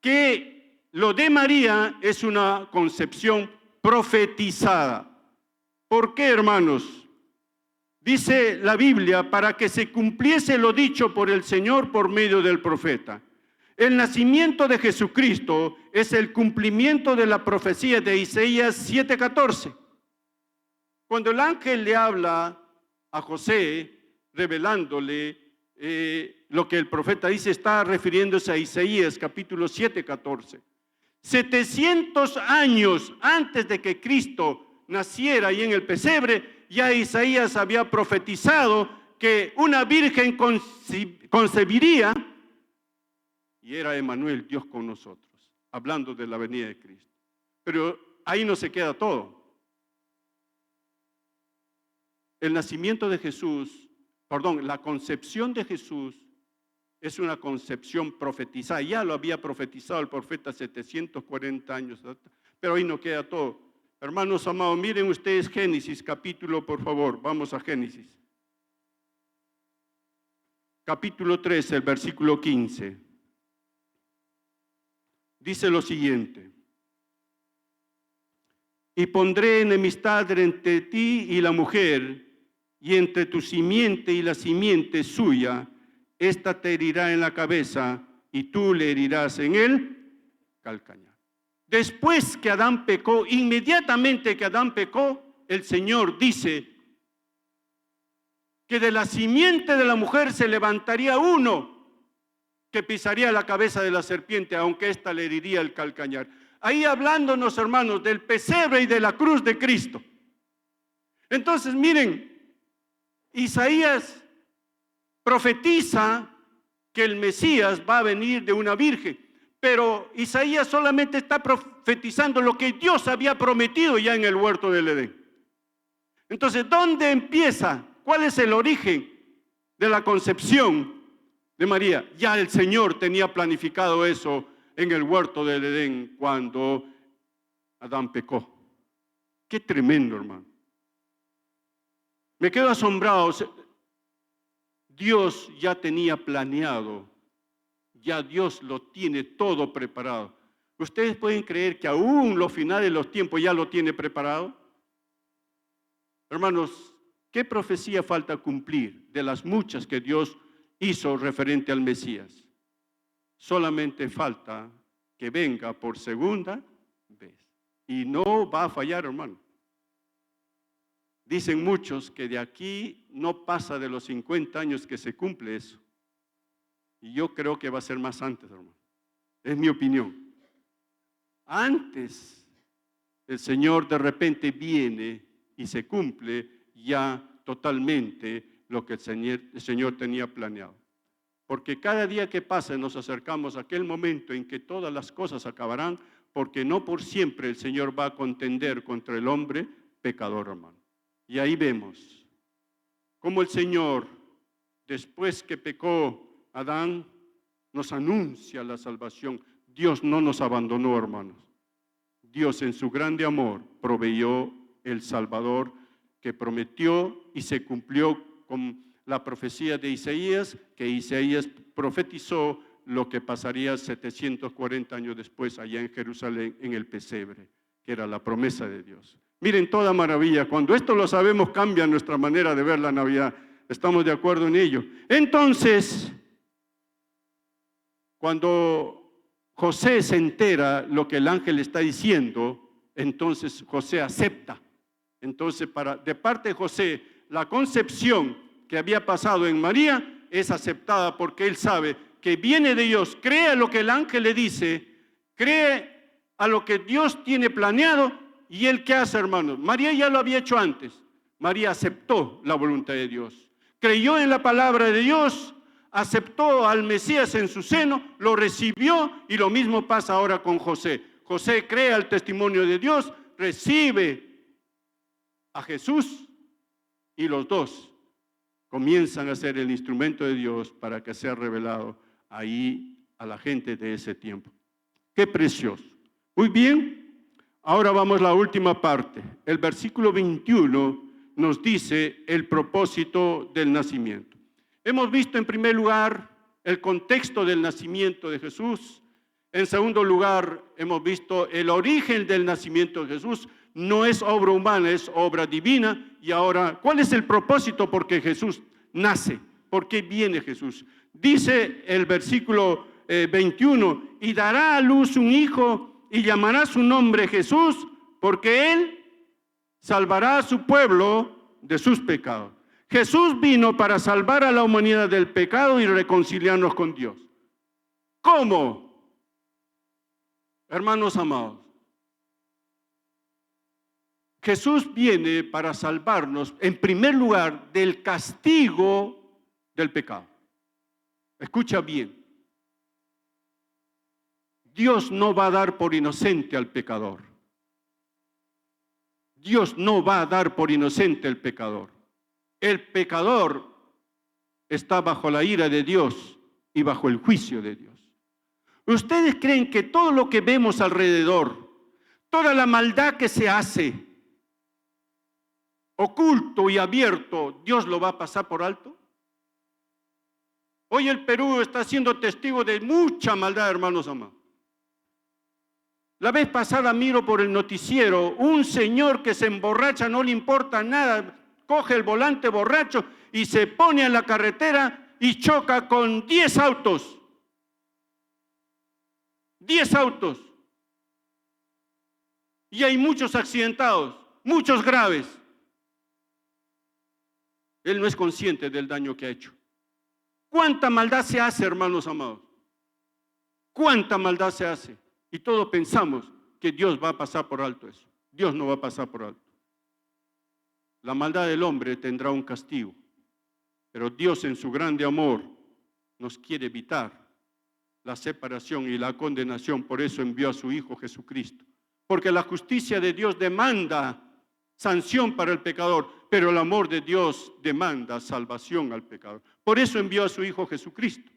que lo de María es una concepción profetizada. ¿Por qué, hermanos? Dice la Biblia, para que se cumpliese lo dicho por el Señor por medio del profeta. El nacimiento de Jesucristo es el cumplimiento de la profecía de Isaías 7:14. Cuando el ángel le habla a José, revelándole lo que el profeta dice, está refiriéndose a Isaías capítulo 7:14. 700 años antes de que Cristo naciera ahí en el pesebre, ya Isaías había profetizado que una virgen concebiría y era Emmanuel, Dios con nosotros, hablando de la venida de Cristo. Pero ahí no se queda todo. El nacimiento de Jesús, la concepción de Jesús es una concepción profetizada. Ya lo había profetizado el profeta 740 años, pero ahí no queda todo. Hermanos amados, miren ustedes Génesis capítulo, por favor, vamos a Génesis. Capítulo 13, el versículo 15. Dice lo siguiente. Y pondré enemistad entre ti y la mujer, y entre tu simiente y la simiente suya. Esta te herirá en la cabeza, y tú le herirás en el calcañar. Después que Adán pecó, inmediatamente que Adán pecó, el Señor dice, que de la simiente de la mujer se levantaría uno que pisaría la cabeza de la serpiente, aunque ésta le heriría el calcañar. Ahí hablándonos, hermanos, del pesebre y de la cruz de Cristo. Entonces, miren, Isaías profetiza que el Mesías va a venir de una virgen, pero Isaías solamente está profetizando lo que Dios había prometido ya en el huerto del Edén. Entonces, ¿dónde empieza? ¿Cuál es el origen de la concepción de María? Ya el Señor tenía planificado eso en el huerto del Edén cuando Adán pecó. Qué tremendo, hermano. Me quedo asombrado. Dios ya tenía planeado, ya Dios lo tiene todo preparado. ¿Ustedes pueden creer que aún los finales de los tiempos ya lo tiene preparado? Hermanos, ¿qué profecía falta cumplir de las muchas que Dios hizo referente al Mesías? Solamente falta que venga por segunda vez. Y no va a fallar, hermano. Dicen muchos que de aquí no pasa de los 50 años que se cumple eso. Y yo creo que va a ser más antes, hermano. Es mi opinión. Antes, el Señor de repente viene y se cumple ya totalmente lo que el Señor tenía planeado. Porque cada día que pasa nos acercamos a aquel momento en que todas las cosas acabarán, porque no por siempre el Señor va a contender contra el hombre pecador, hermano. Y ahí vemos cómo el Señor, después que pecó Adán, nos anuncia la salvación. Dios no nos abandonó, hermanos. Dios en su grande amor proveyó el Salvador que prometió y se cumplió con la profecía de Isaías, que Isaías profetizó lo que pasaría 740 años después allá en Jerusalén, en el pesebre, que era la promesa de Dios. Miren, toda maravilla. Cuando esto lo sabemos, cambia nuestra manera de ver la Navidad. Estamos de acuerdo en ello. Entonces, cuando José se entera lo que el ángel está diciendo, entonces José acepta. Entonces, de parte de José, la concepción que había pasado en María es aceptada porque él sabe que viene de Dios. Cree a lo que el ángel le dice, cree a lo que Dios tiene planeado. ¿Y él qué hace, hermanos? María ya lo había hecho antes. María aceptó la voluntad de Dios. Creyó en la palabra de Dios, aceptó al Mesías en su seno, lo recibió y lo mismo pasa ahora con José. José cree al testimonio de Dios, recibe a Jesús y los dos comienzan a ser el instrumento de Dios para que sea revelado ahí a la gente de ese tiempo. Qué precioso. Muy bien. Ahora vamos a la última parte. El versículo 21 nos dice el propósito del nacimiento. Hemos visto en primer lugar el contexto del nacimiento de Jesús. En segundo lugar, hemos visto el origen del nacimiento de Jesús. No es obra humana, es obra divina. Y ahora, ¿cuál es el propósito por qué Jesús nace? ¿Por qué viene Jesús? Dice el versículo 21, y dará a luz un hijo y llamará su nombre Jesús, porque él salvará a su pueblo de sus pecados. Jesús vino para salvar a la humanidad del pecado y reconciliarnos con Dios. ¿Cómo? Hermanos amados, Jesús viene para salvarnos, en primer lugar, del castigo del pecado. Escucha bien. Dios no va a dar por inocente al pecador. Dios no va a dar por inocente al pecador. El pecador está bajo la ira de Dios y bajo el juicio de Dios. ¿Ustedes creen que todo lo que vemos alrededor, toda la maldad que se hace, oculto y abierto, Dios lo va a pasar por alto? Hoy el Perú está siendo testigo de mucha maldad, hermanos amados. La vez pasada miro por el noticiero un señor que se emborracha, no le importa nada, coge el volante borracho y se pone en la carretera y choca con 10 autos. 10 autos. Y hay muchos accidentados, muchos graves. Él no es consciente del daño que ha hecho. ¿Cuánta maldad se hace, hermanos amados? ¿Cuánta maldad se hace? Y todos pensamos que Dios va a pasar por alto eso. Dios no va a pasar por alto. La maldad del hombre tendrá un castigo, pero Dios en su grande amor nos quiere evitar la separación y la condenación. Por eso envió a su Hijo Jesucristo. Porque la justicia de Dios demanda sanción para el pecador, pero el amor de Dios demanda salvación al pecador. Por eso envió a su Hijo Jesucristo.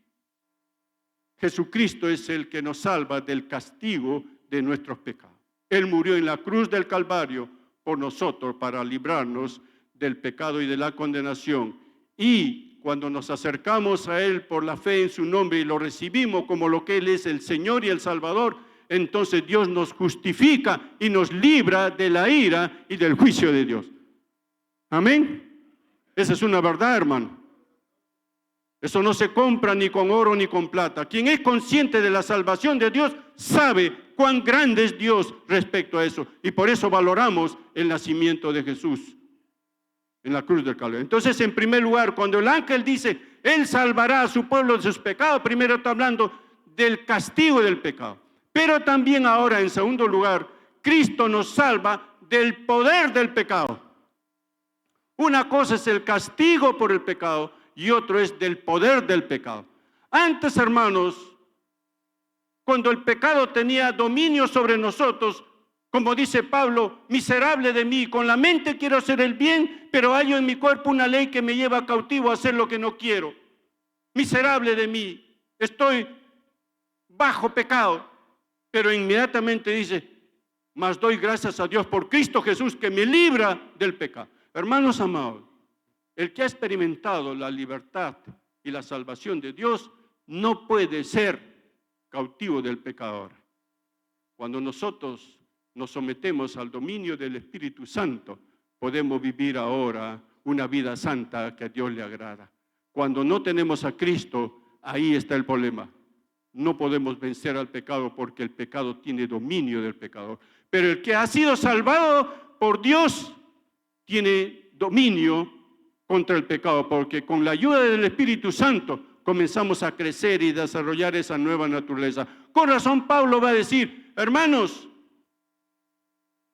Jesucristo es el que nos salva del castigo de nuestros pecados. Él murió en la cruz del Calvario por nosotros para librarnos del pecado y de la condenación. Y cuando nos acercamos a Él por la fe en su nombre y lo recibimos como lo que Él es, el Señor y el Salvador, entonces Dios nos justifica y nos libra de la ira y del juicio de Dios. Amén. Esa es una verdad, hermano. Eso no se compra ni con oro ni con plata. Quien es consciente de la salvación de Dios sabe cuán grande es Dios respecto a eso. Y por eso valoramos el nacimiento de Jesús en la cruz del Calvario. Entonces, en primer lugar, cuando el ángel dice, Él salvará a su pueblo de sus pecados, primero está hablando del castigo del pecado. Pero también ahora, en segundo lugar, Cristo nos salva del poder del pecado. Una cosa es el castigo por el pecado y otro es del poder del pecado. Antes, hermanos, cuando el pecado tenía dominio sobre nosotros, como dice Pablo, miserable de mí, con la mente quiero hacer el bien, pero hallo en mi cuerpo una ley que me lleva cautivo a hacer lo que no quiero. Miserable de mí, estoy bajo pecado, pero inmediatamente dice, mas doy gracias a Dios por Cristo Jesús que me libra del pecado. Hermanos amados, el que ha experimentado la libertad y la salvación de Dios no puede ser cautivo del pecador. Cuando nosotros nos sometemos al dominio del Espíritu Santo, podemos vivir ahora una vida santa que a Dios le agrada. Cuando no tenemos a Cristo, ahí está el problema. No podemos vencer al pecado porque el pecado tiene dominio del pecador. Pero el que ha sido salvado por Dios tiene dominio contra el pecado, porque con la ayuda del Espíritu Santo comenzamos a crecer y desarrollar esa nueva naturaleza. Con razón Pablo va a decir, hermanos,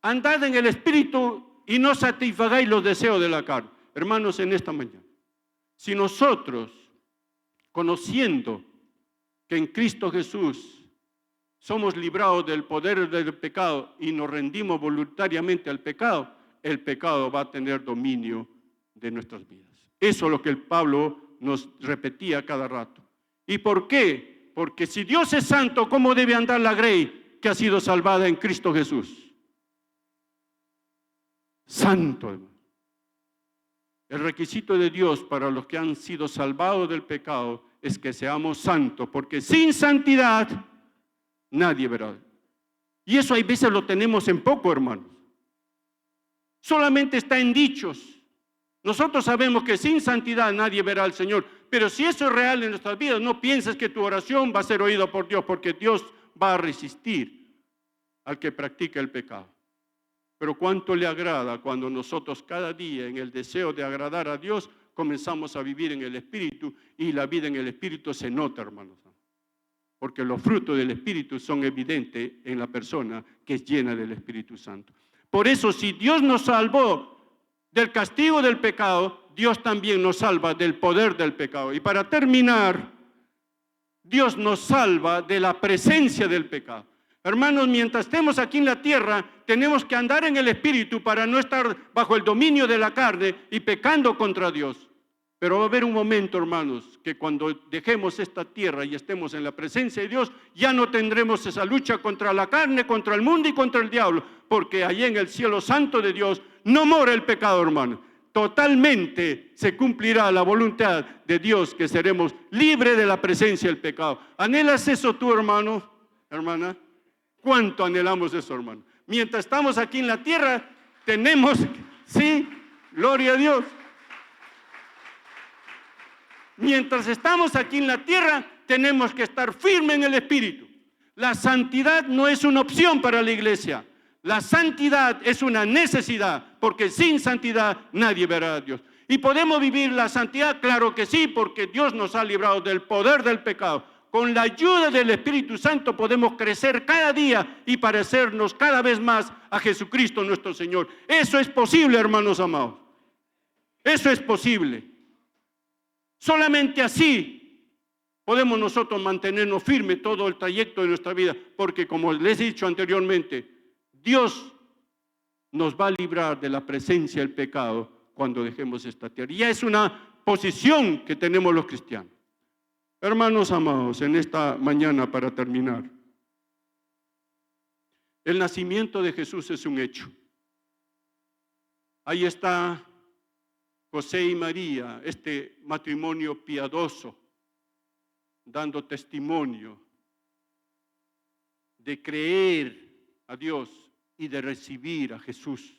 andad en el Espíritu y no satisfagáis los deseos de la carne. Hermanos, en esta mañana, si nosotros, conociendo que en Cristo Jesús somos librados del poder del pecado y nos rendimos voluntariamente al pecado, el pecado va a tener dominio de nuestras vidas. Eso es lo que el Pablo nos repetía cada rato. ¿Y por qué? Porque si Dios es santo, ¿cómo debe andar la grey que ha sido salvada en Cristo Jesús? Santo, hermano. El requisito de Dios para los que han sido salvados del pecado es que seamos santos, porque sin santidad nadie verá. Y eso hay veces lo tenemos en poco, hermanos. Solamente está en dichos. Nosotros sabemos que sin santidad nadie verá al Señor, pero si eso es real en nuestras vidas, no pienses que tu oración va a ser oída por Dios, porque Dios va a resistir al que practica el pecado. Pero cuánto le agrada cuando nosotros cada día en el deseo de agradar a Dios comenzamos a vivir en el Espíritu, y la vida en el Espíritu se nota, hermanos, porque los frutos del Espíritu son evidentes en la persona que es llena del Espíritu Santo. Por eso, si Dios nos salvó del castigo del pecado, Dios también nos salva del poder del pecado. Y para terminar, Dios nos salva de la presencia del pecado. Hermanos, mientras estemos aquí en la tierra, tenemos que andar en el Espíritu para no estar bajo el dominio de la carne y pecando contra Dios. Pero va a haber un momento, hermanos, que cuando dejemos esta tierra y estemos en la presencia de Dios, ya no tendremos esa lucha contra la carne, contra el mundo y contra el diablo, porque allí en el cielo santo de Dios no mora el pecado, hermano. Totalmente se cumplirá la voluntad de Dios, que seremos libres de la presencia del pecado. ¿Anhelas eso tú, hermano, hermana? ¿Cuánto anhelamos eso, hermano? Mientras estamos aquí en la tierra, tenemos, sí, gloria a Dios. Mientras estamos aquí en la tierra, tenemos que estar firmes en el Espíritu. La santidad no es una opción para la iglesia. La santidad es una necesidad, porque sin santidad nadie verá a Dios. ¿Y podemos vivir la santidad? Claro que sí, porque Dios nos ha librado del poder del pecado. Con la ayuda del Espíritu Santo podemos crecer cada día y parecernos cada vez más a Jesucristo nuestro Señor. Eso es posible, hermanos amados. Eso es posible. Solamente así podemos nosotros mantenernos firmes todo el trayecto de nuestra vida, porque como les he dicho anteriormente, Dios nos va a librar de la presencia del pecado cuando dejemos esta tierra. Y ya es una posición que tenemos los cristianos. Hermanos amados, en esta mañana, para terminar, el nacimiento de Jesús es un hecho. Ahí está José y María, este matrimonio piadoso, dando testimonio de creer a Dios y de recibir a Jesús.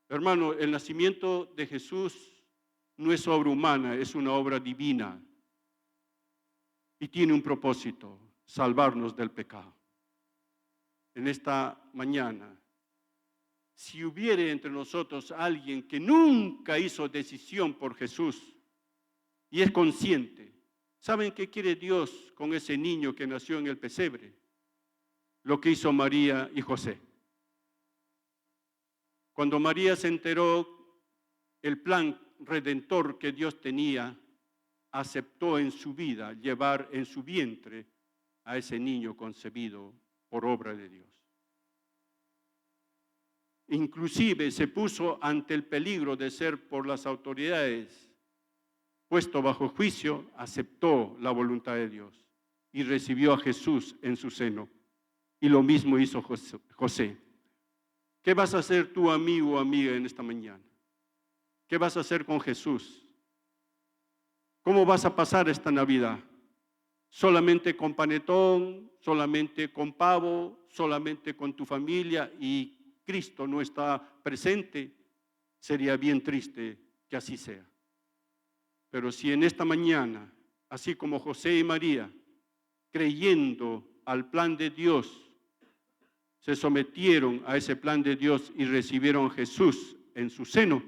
Hermano, el nacimiento de Jesús no es obra humana, es una obra divina y tiene un propósito: salvarnos del pecado. En esta mañana, si hubiere entre nosotros alguien que nunca hizo decisión por Jesús y es consciente, ¿saben qué quiere Dios con ese niño que nació en el pesebre? Lo que hizo María y José. Cuando María se enteró el plan redentor que Dios tenía, aceptó en su vida llevar en su vientre a ese niño concebido por obra de Dios. Inclusive se puso ante el peligro de ser por las autoridades puesto bajo juicio, aceptó la voluntad de Dios y recibió a Jesús en su seno. Y lo mismo hizo José. ¿Qué vas a hacer tú, amigo o amiga, en esta mañana? ¿Qué vas a hacer con Jesús? ¿Cómo vas a pasar esta Navidad? ¿Solamente con panetón? ¿Solamente con pavo? ¿Solamente con tu familia? Y Cristo no está presente. Sería bien triste que así sea. Pero si en esta mañana, así como José y María, creyendo al plan de Dios, se sometieron a ese plan de Dios y recibieron a Jesús en su seno,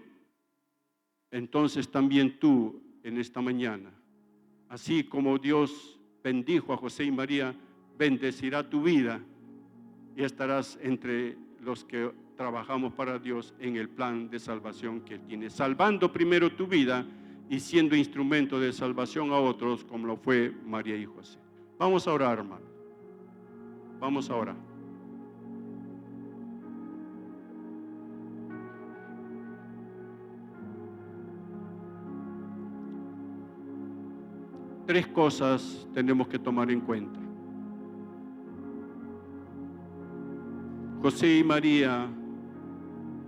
entonces también tú en esta mañana, así como Dios bendijo a José y María, bendecirá tu vida y estarás entre los que trabajamos para Dios en el plan de salvación que Él tiene, salvando primero tu vida y siendo instrumento de salvación a otros, como lo fue María y José. Vamos a orar, hermano. Vamos a orar. Tres cosas tenemos que tomar en cuenta. José y María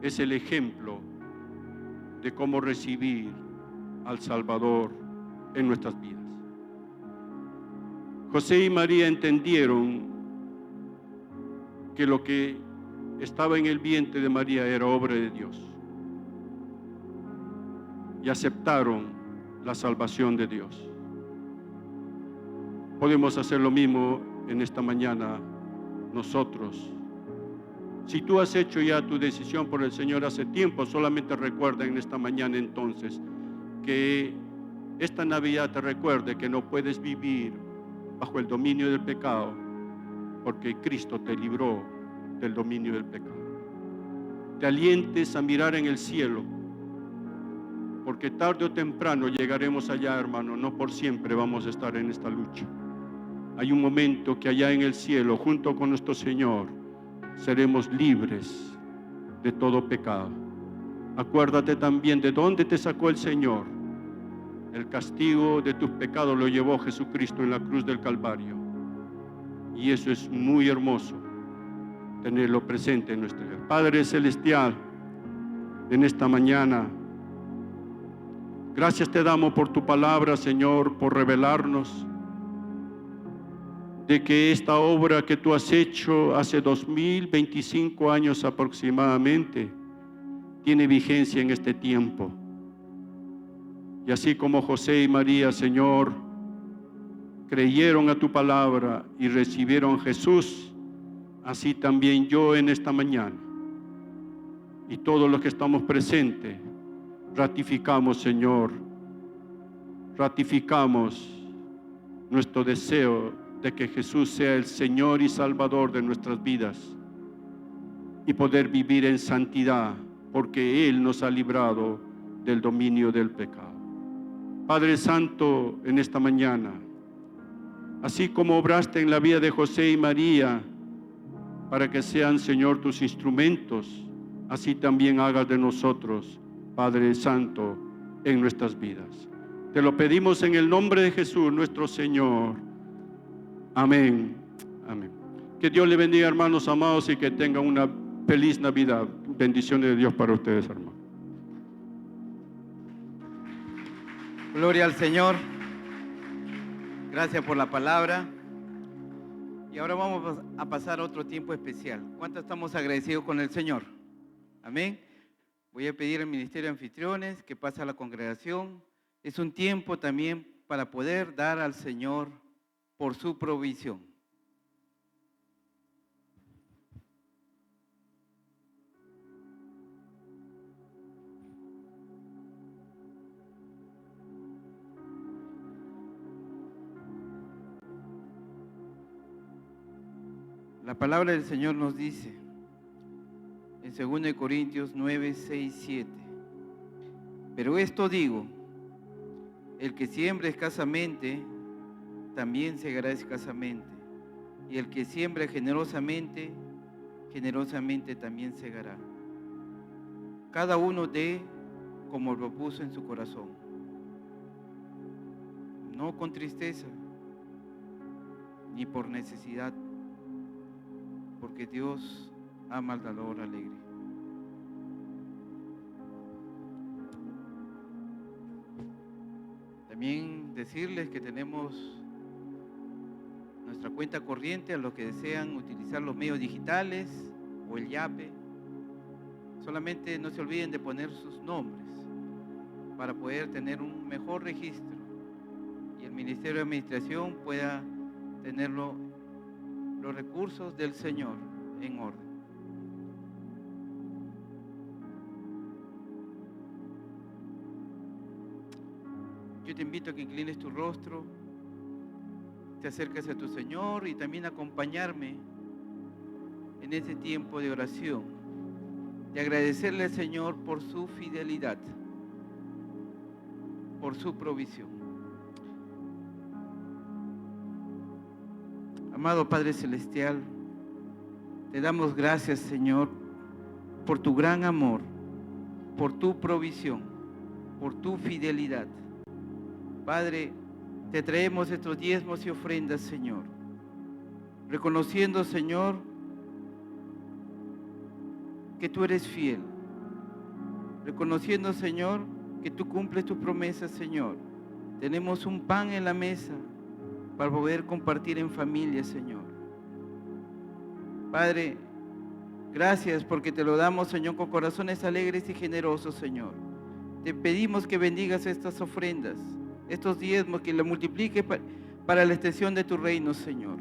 es el ejemplo de cómo recibir al Salvador en nuestras vidas. José y María entendieron que lo que estaba en el vientre de María era obra de Dios y aceptaron la salvación de Dios. Podemos hacer lo mismo en esta mañana nosotros. Si tú has hecho ya tu decisión por el Señor hace tiempo, solamente recuerda en esta mañana entonces que esta Navidad te recuerde que no puedes vivir bajo el dominio del pecado, porque Cristo te libró del dominio del pecado. Te alientes a mirar en el cielo, porque tarde o temprano llegaremos allá, hermano. No por siempre vamos a estar en esta lucha. Hay un momento que allá en el cielo, junto con nuestro Señor, seremos libres de todo pecado. Acuérdate también de dónde te sacó el Señor. El castigo de tus pecados lo llevó Jesucristo en la cruz del Calvario. Y eso es muy hermoso, tenerlo presente en nuestra vida. Padre Celestial, en esta mañana, gracias te damos por tu palabra, Señor, por revelarnos de que esta obra que tú has hecho hace 2025 años aproximadamente tiene vigencia en este tiempo. Y así como José y María, Señor, creyeron a tu palabra y recibieron a Jesús, así también yo en esta mañana. y todos los que estamos presentes, ratificamos, Señor, ratificamos nuestro deseo de que Jesús sea el Señor y Salvador de nuestras vidas y poder vivir en santidad, porque Él nos ha librado del dominio del pecado. Padre Santo, en esta mañana, así como obraste en la vida de José y María, para que sean, Señor, tus instrumentos, así también hagas de nosotros, Padre Santo, en nuestras vidas. Te lo pedimos en el nombre de Jesús, nuestro Señor. Amén. Amén. Que Dios le bendiga, hermanos amados, y que tengan una feliz Navidad. Bendiciones de Dios para ustedes, hermanos. Gloria al Señor. Gracias por la palabra. Y ahora vamos a pasar a otro tiempo especial. ¿Cuántos estamos agradecidos con el Señor? Amén. Voy a pedir al Ministerio de Anfitriones que pase a la congregación. Es un tiempo también para poder dar al Señor por su provisión. La palabra del Señor nos dice en 2 Corintios 9, 6, 7: pero esto digo, el que siembra escasamente, también segará escasamente, y el que siembra generosamente, generosamente también segará. Cada uno dé como lo puso en su corazón, no con tristeza, ni por necesidad, porque Dios ama al dador alegre. También decirles que tenemos nuestra cuenta corriente a los que desean utilizar los medios digitales o el YAPE. Solamente no se olviden de poner sus nombres para poder tener un mejor registro y el Ministerio de Administración pueda tener los recursos del Señor en orden. Yo te invito a que inclines tu rostro, te acerques a tu Señor y también acompañarme en ese tiempo de oración, de agradecerle al Señor por su fidelidad, por su provisión. Amado Padre Celestial, te damos gracias, Señor, por tu gran amor, por tu provisión, por tu fidelidad. Padre, te traemos estos diezmos y ofrendas, Señor, reconociendo, Señor, que tú eres fiel, reconociendo, Señor, que tú cumples tus promesas, Señor. Tenemos un pan en la mesa para poder compartir en familia, Señor. Padre, gracias porque te lo damos, Señor, con corazones alegres y generosos, Señor. Te pedimos que bendigas estas ofrendas, estos diezmos, que lo multiplique para la extensión de tu reino, Señor.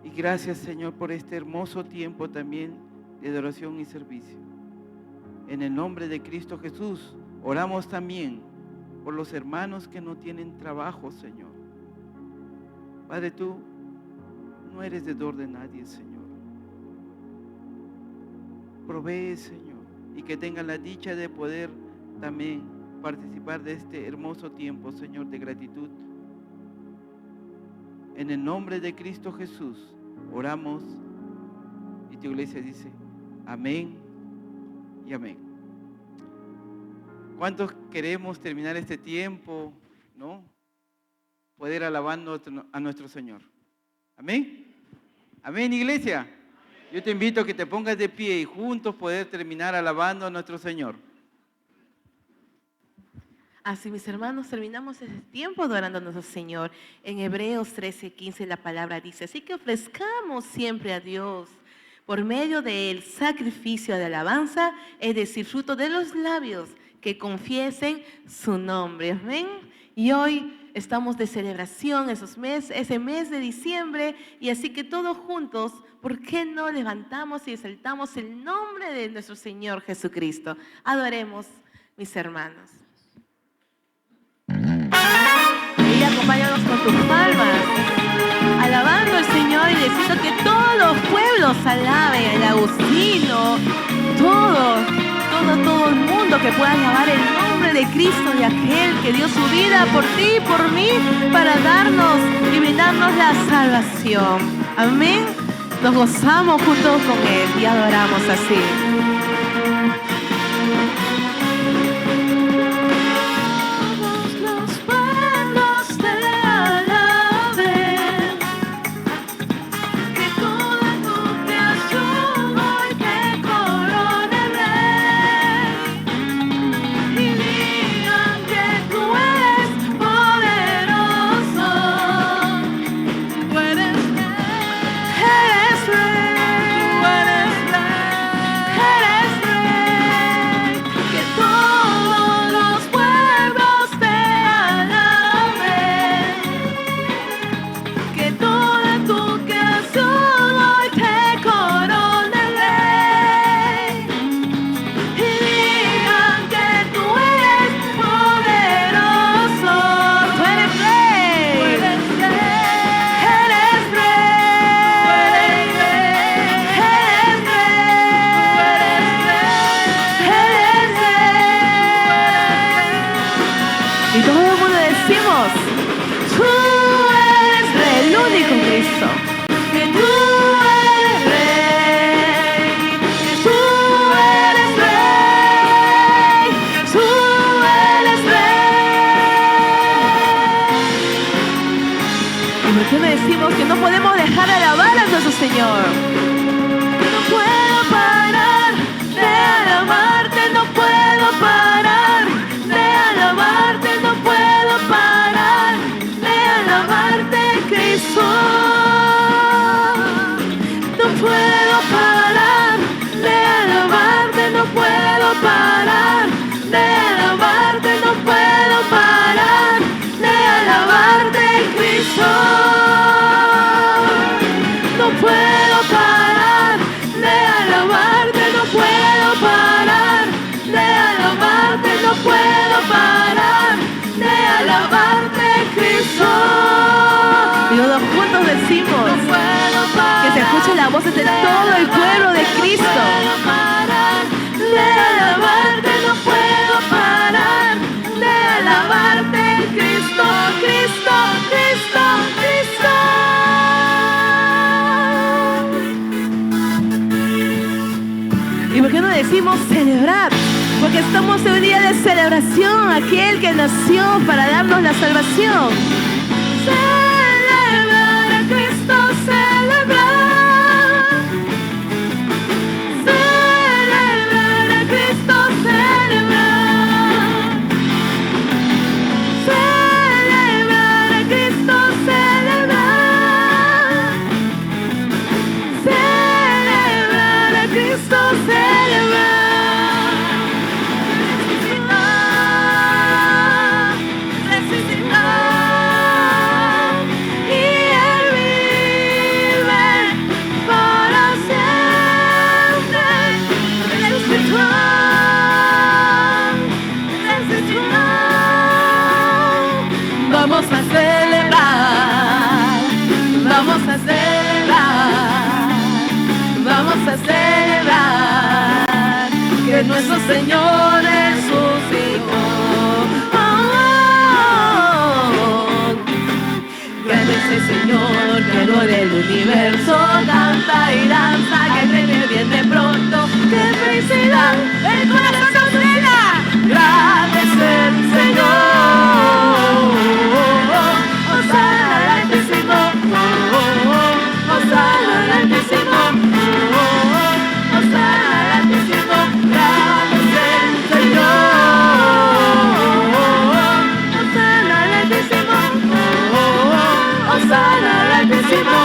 Y gracias, Señor, por este hermoso tiempo también de adoración y servicio. En el nombre de Cristo Jesús, oramos también por los hermanos que no tienen trabajo, Señor. Padre, tú no eres deudor de nadie, Señor. Provee, Señor, y que tengan la dicha de poder también participar de este hermoso tiempo, Señor, de gratitud. En el nombre de Cristo Jesús, oramos y tu iglesia dice, amén y amén. ¿Cuántos queremos terminar este tiempo, no? Poder alabar a nuestro Señor. Amén. Amén, iglesia. Yo te invito a que te pongas de pie y juntos poder terminar alabando a nuestro Señor. Así, mis hermanos, terminamos este tiempo adorando a nuestro Señor. En Hebreos 13:15 la palabra dice, así que ofrezcamos siempre a Dios por medio del sacrificio de alabanza, es decir, fruto de los labios que confiesen su nombre. Amén. Y hoy estamos de celebración ese mes de diciembre, y así que todos juntos, ¿por qué no levantamos y exaltamos el nombre de nuestro Señor Jesucristo? Adoremos, mis hermanos. Y acompáñanos con tus palmas, alabando al Señor y diciendo que todos los pueblos alaben, el agustino, todo el mundo que pueda alabar el nombre de Cristo, de aquel que dio su vida por ti y por mí para darnos y brindarnos la salvación. Amén. Nos gozamos juntos con Él y adoramos así. Señor, no puedo parar de alabarte, no puedo parar de alabarte, no puedo parar de alabarte, Cristo. No puedo parar de alabarte, no puedo parar de alabarte, no puedo parar de alabarte, Cristo. No puedo parar de alabarte, no puedo parar de alabarte, no puedo parar de alabarte, Cristo. Y todos juntos decimos que se escuche la voz de todo el pueblo de Cristo. No puedo parar de alabarte, no puedo parar de alabarte, Cristo, Cristo, Cristo, Cristo. ¿Y por qué no decimos celebrar? Porque estamos en un día de celebración, aquel que nació para darnos la salvación. Celebrar a Cristo, celebrar. Celebrar a Cristo, celebrar. Celebrar a Cristo, celebrar. Celebrar a Cristo, celebrar. Vamos a celebrar, vamos a celebrar, vamos a celebrar que nuestro Señor resucitó. Grande es el Señor, creador del universo, canta y danza, que el Rey viene pronto, que felicidad el corazón nos llena. Grande es el Señor. Hosana al Altísimo, Hosana al Altísimo, Hosana al Altísimo, grande es el Señor. Hosana al Altísimo, Hosana al Altísimo.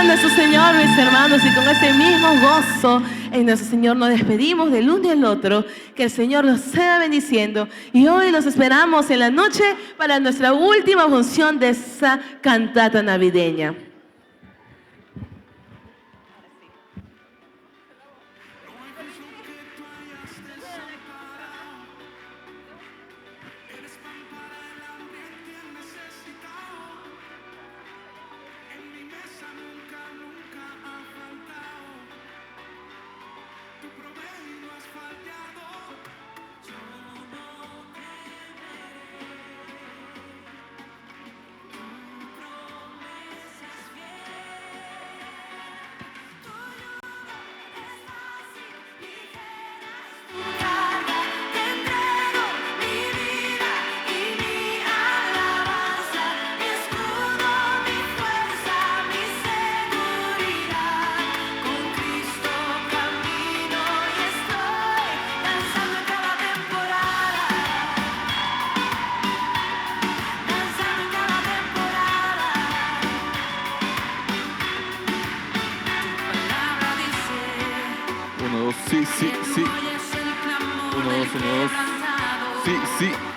a nuestro Señor, mis hermanos, y con ese mismo gozo en nuestro Señor nos despedimos del uno y del otro. Que el Señor los sea bendiciendo. Y hoy los esperamos en la noche para nuestra última función de esa cantata navideña. Sí, sí, sí. 1, 2, 1, 2. Sí, sí.